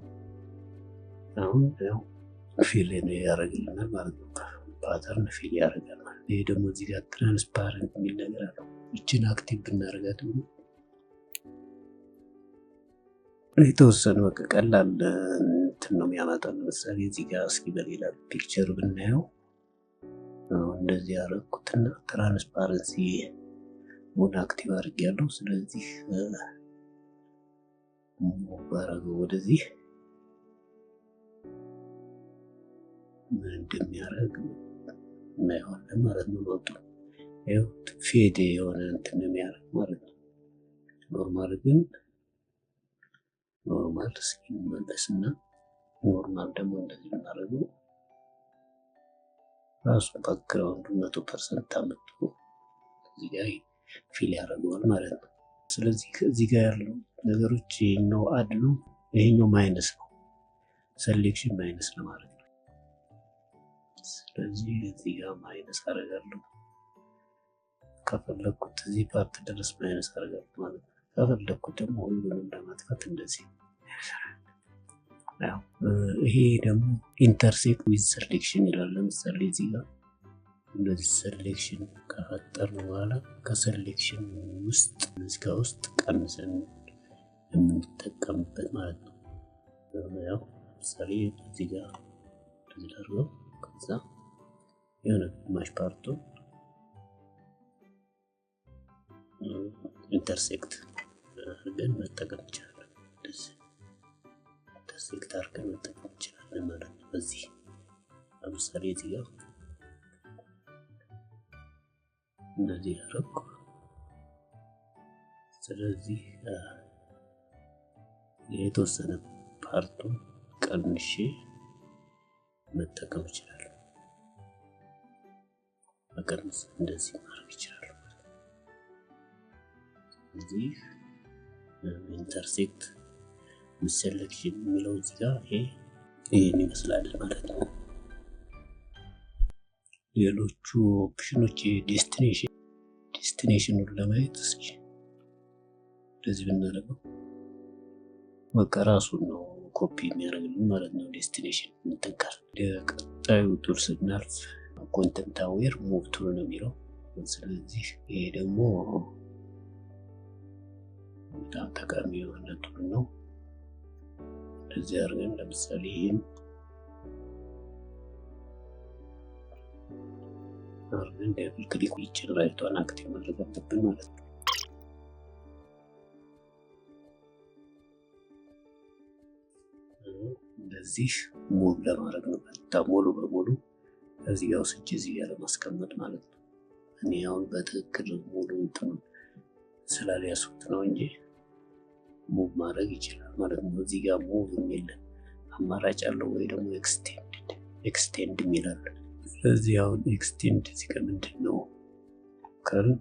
[SPEAKER 1] አሁን ያው ፊል ያደርግልናል ማለት ነው። ፓተርን ፊል ያደርጋል ማለት ነው። ይሄ ደግሞ እዚህ ጋር ትራንስፓረንት የሚል ነገር አለው። ይችን አክቲቭ ብናደርጋት የተወሰነ በቃ ቀላል እንትን ነው የሚያመጣው። ለምሳሌ እዚህ ጋር እስኪ በሌላ ፒክቸር ብናየው እንደዚህ ያደረኩትና ትራንስፓረንሲ ሞድ አክቲቭ አድርጌያለሁ። ስለዚህ ባረገው ወደዚህ ምን እንደሚያደርግ እናየዋለን ማለት ነው። ለውጡ ይኸው ፌድ የሆነ እንትን የሚያደርግ ማለት ነው። ኖርማል ግን ኖርማል እስኪ እንመለስና ኖርማል ደግሞ እንደዚህ እናደርገው ራሱ ባክግራውንዱ 100% አመጡ እዚህ ጋር ፊል ያደርገዋል ማለት ነው። ስለዚህ እዚህ ጋር ያለው ነገሮች ይሄኛው አድ ነው፣ ይሄኛው ማይነስ ነው። ሴሌክሽን ማይነስ ነው ማለት ነው። ስለዚህ እዚህ ጋር ማይነስ አደርጋለሁ። ከፈለኩት እዚህ ፓርት ድረስ ማይነስ አደርጋለሁ ማለት ነው። ከፈለኩት ደግሞ ሁሉንም ለማጥፋት እንደዚህ ያው ይሄ ደግሞ ኢንተርሴክት ዊዝ ሴሌክሽን ይላል። ለምሳሌ እዚህ ጋር እንደዚህ ሴሌክሽን ከፈጠርን በኋላ ከሴሌክሽን ውስጥ እዚህ ጋር ውስጥ ቀንሰን የምንጠቀምበት ማለት ነው። ያው ለምሳሌ እዚህ ጋር እንደዚህ አድርገው ከዛ የሆነ ግማሽ ፓርቱ ኢንተርሴክት አድርገን መጠቀም እንችላለን። እንደዚህ ኢንተርሴክት አድርገን መጠቀም እንችላለን ማለት ነው። በዚህ ለምሳሌ እዚህ ጋር እንደዚህ አደረኩ። ስለዚህ የተወሰነ ፓርቱን ቀንሼ መጠቀም ይችላል። መቀነስ እንደዚህ ማድረግ ይችላል። ስለዚህ ኢንተርሴክት ሴሌክሽን የሚለው እዚህ ጋር ይሄን ይመስላል ማለት ነው። ሌሎቹ ኦፕሽኖች ዴስቲኔሽኑን ለማየት እስኪ እንደዚህ ብናደርገው በቃ ራሱን ነው ኮፒ የሚያደርግልን ማለት ነው። ዴስቲኔሽን እንጠንካር። ቀጣዩ ቱል ስናልፍ ኮንተንት አዌር ሙቭ ቱል ነው የሚለው። ስለዚህ ይሄ ደግሞ በጣም ጠቃሚ የሆነ ቱል ነው። እንደዚህ አድርገን ለምሳሌ ይሄን አድርገን ደብል ክሊክ ይችን ራይቷን አክቲቭ ማድረግ አለብን ማለት ነው። እንደዚህ ሙቭ ለማድረግ ነው። በጣም ሙሉ በሙሉ እዚህ ጋር ወስጄ እዚህ ጋር ለማስቀመጥ ማለት ነው። እኔ አሁን በትክክል ሙሉ እንትኑን ስላልያዝኩት ነው እንጂ ሙቭ ማድረግ ይችላል ማለት ነው። እዚህ ጋር ሙቭ የሚል አማራጭ አለው ወይ ደግሞ ኤክስቴንድ የሚላል። ስለዚህ አሁን ኤክስቴንድ እዚህ ጋር ምንድን ነው ካልን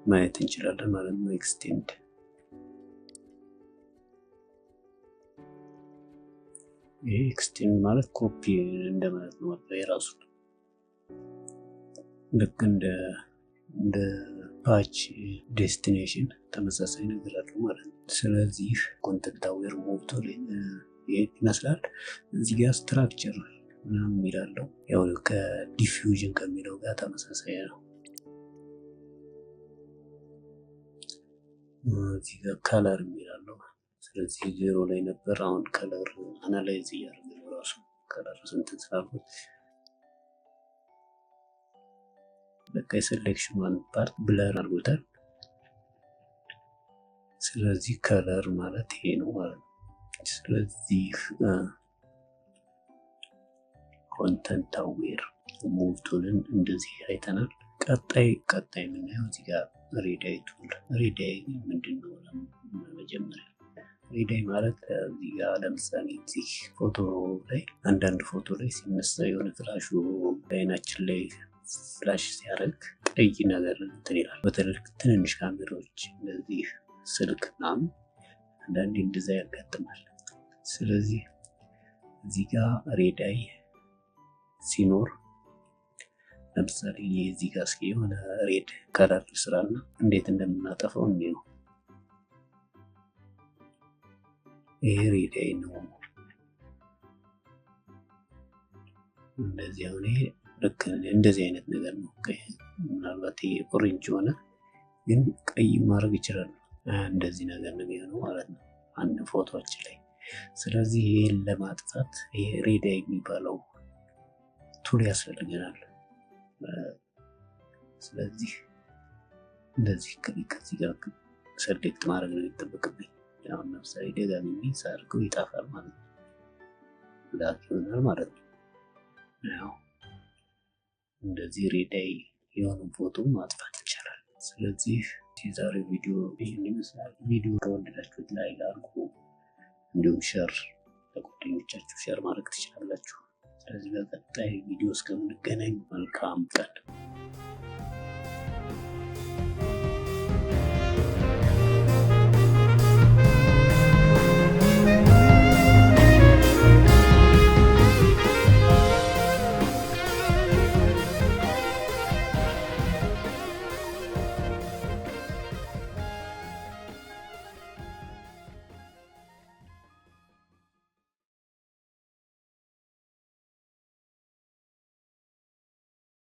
[SPEAKER 1] ማየት እንችላለን ማለት ነው። ኤክስቴንድ ይሄ ኤክስቴንድ ማለት ኮፒ እንደማለት ነው። የራሱ ልክ እንደ ፓች ዴስቲኔሽን ተመሳሳይ ነገር አለው ማለት ነው። ስለዚህ ኮንተንት አዌር ሙቭ ቱል ይመስላል። እዚህ ጋር ስትራክቸር ምናምን የሚላለው ያው ከዲፊውዥን ከሚለው ጋር ተመሳሳይ ነው። እዚህ ጋር ከለር የሚላለው ስለዚህ ዜሮ ላይ ነበር። አሁን ከለር አናላይዝ እያደረገ ነው ራሱ ከለር ስንት ስላልኩት በቃ የሴሌክሽን ፓርት ብለር አድርጎታል። ስለዚህ ከለር ማለት ይሄ ነው ማለት ነው። ስለዚህ ኮንተንት አዌር ሙቭ ቱልን እንደዚህ አይተናል። ቀጣይ የምናየው እዚህ ጋር ሬዳይ ቱል። ሬዳይ ምንድነው? መጀመሪያ ሬዳይ ማለት እዚህ ጋር ለምሳሌ እዚህ ፎቶ ላይ አንዳንድ ፎቶ ላይ ሲነሳ የሆነ ፍላሹ አይናችን ላይ ፍላሽ ሲያደርግ ቀይ ነገር እንትን ይላል። በተለይ ትንንሽ ካሜራዎች እንደዚህ ስልክ ምናምን አንዳንዴ እንደዛ ያጋጥማል። ስለዚህ እዚህ ጋር ሬዳይ ሲኖር ለምሳሌ እዚህ ጋር እስኪ የሆነ ሬድ ከለር ስራና እንዴት እንደምናጠፋው እንየው። ይሄ ሬዳይ ነው። እንደዚህ አሁን ይሄ ልክ እንደዚህ አይነት ነገር ነው። ምናልባት ይሄ ኦሬንጅ ሆነ ግን ቀይ ማድረግ ይችላል። እንደዚህ ነገር ነው የሚሆነው ማለት ነው አንድ ፎቶአችን ላይ። ስለዚህ ይሄን ለማጥፋት ይሄ ሬዳይ የሚባለው ቱል ያስፈልገናል። ስለዚህ እንደዚህ ከዚህ ጋር ሰሌክት ማድረግ ነው የሚጠበቅብኝ። አሁን ለምሳሌ ደጋግሜ ሳደርገው ይጠፋል ማለት ነው፣ ብላክ ይሆናል ማለት ነው። ያው እንደዚህ ሬዳይ የሆነ ፎቶ ማጥፋት ይቻላል። ስለዚህ የዛሬው ቪዲዮ ይህን ይመስላል። ቪዲዮ ከወደዳችሁት ላይክ አድርጉ፣ እንዲሁም ሼር ለጓደኞቻችሁ ሼር ማድረግ ትችላላችሁ። ስለዚህ በቀጣይ ቪዲዮ እስከምንገናኝ መልካም ቀን።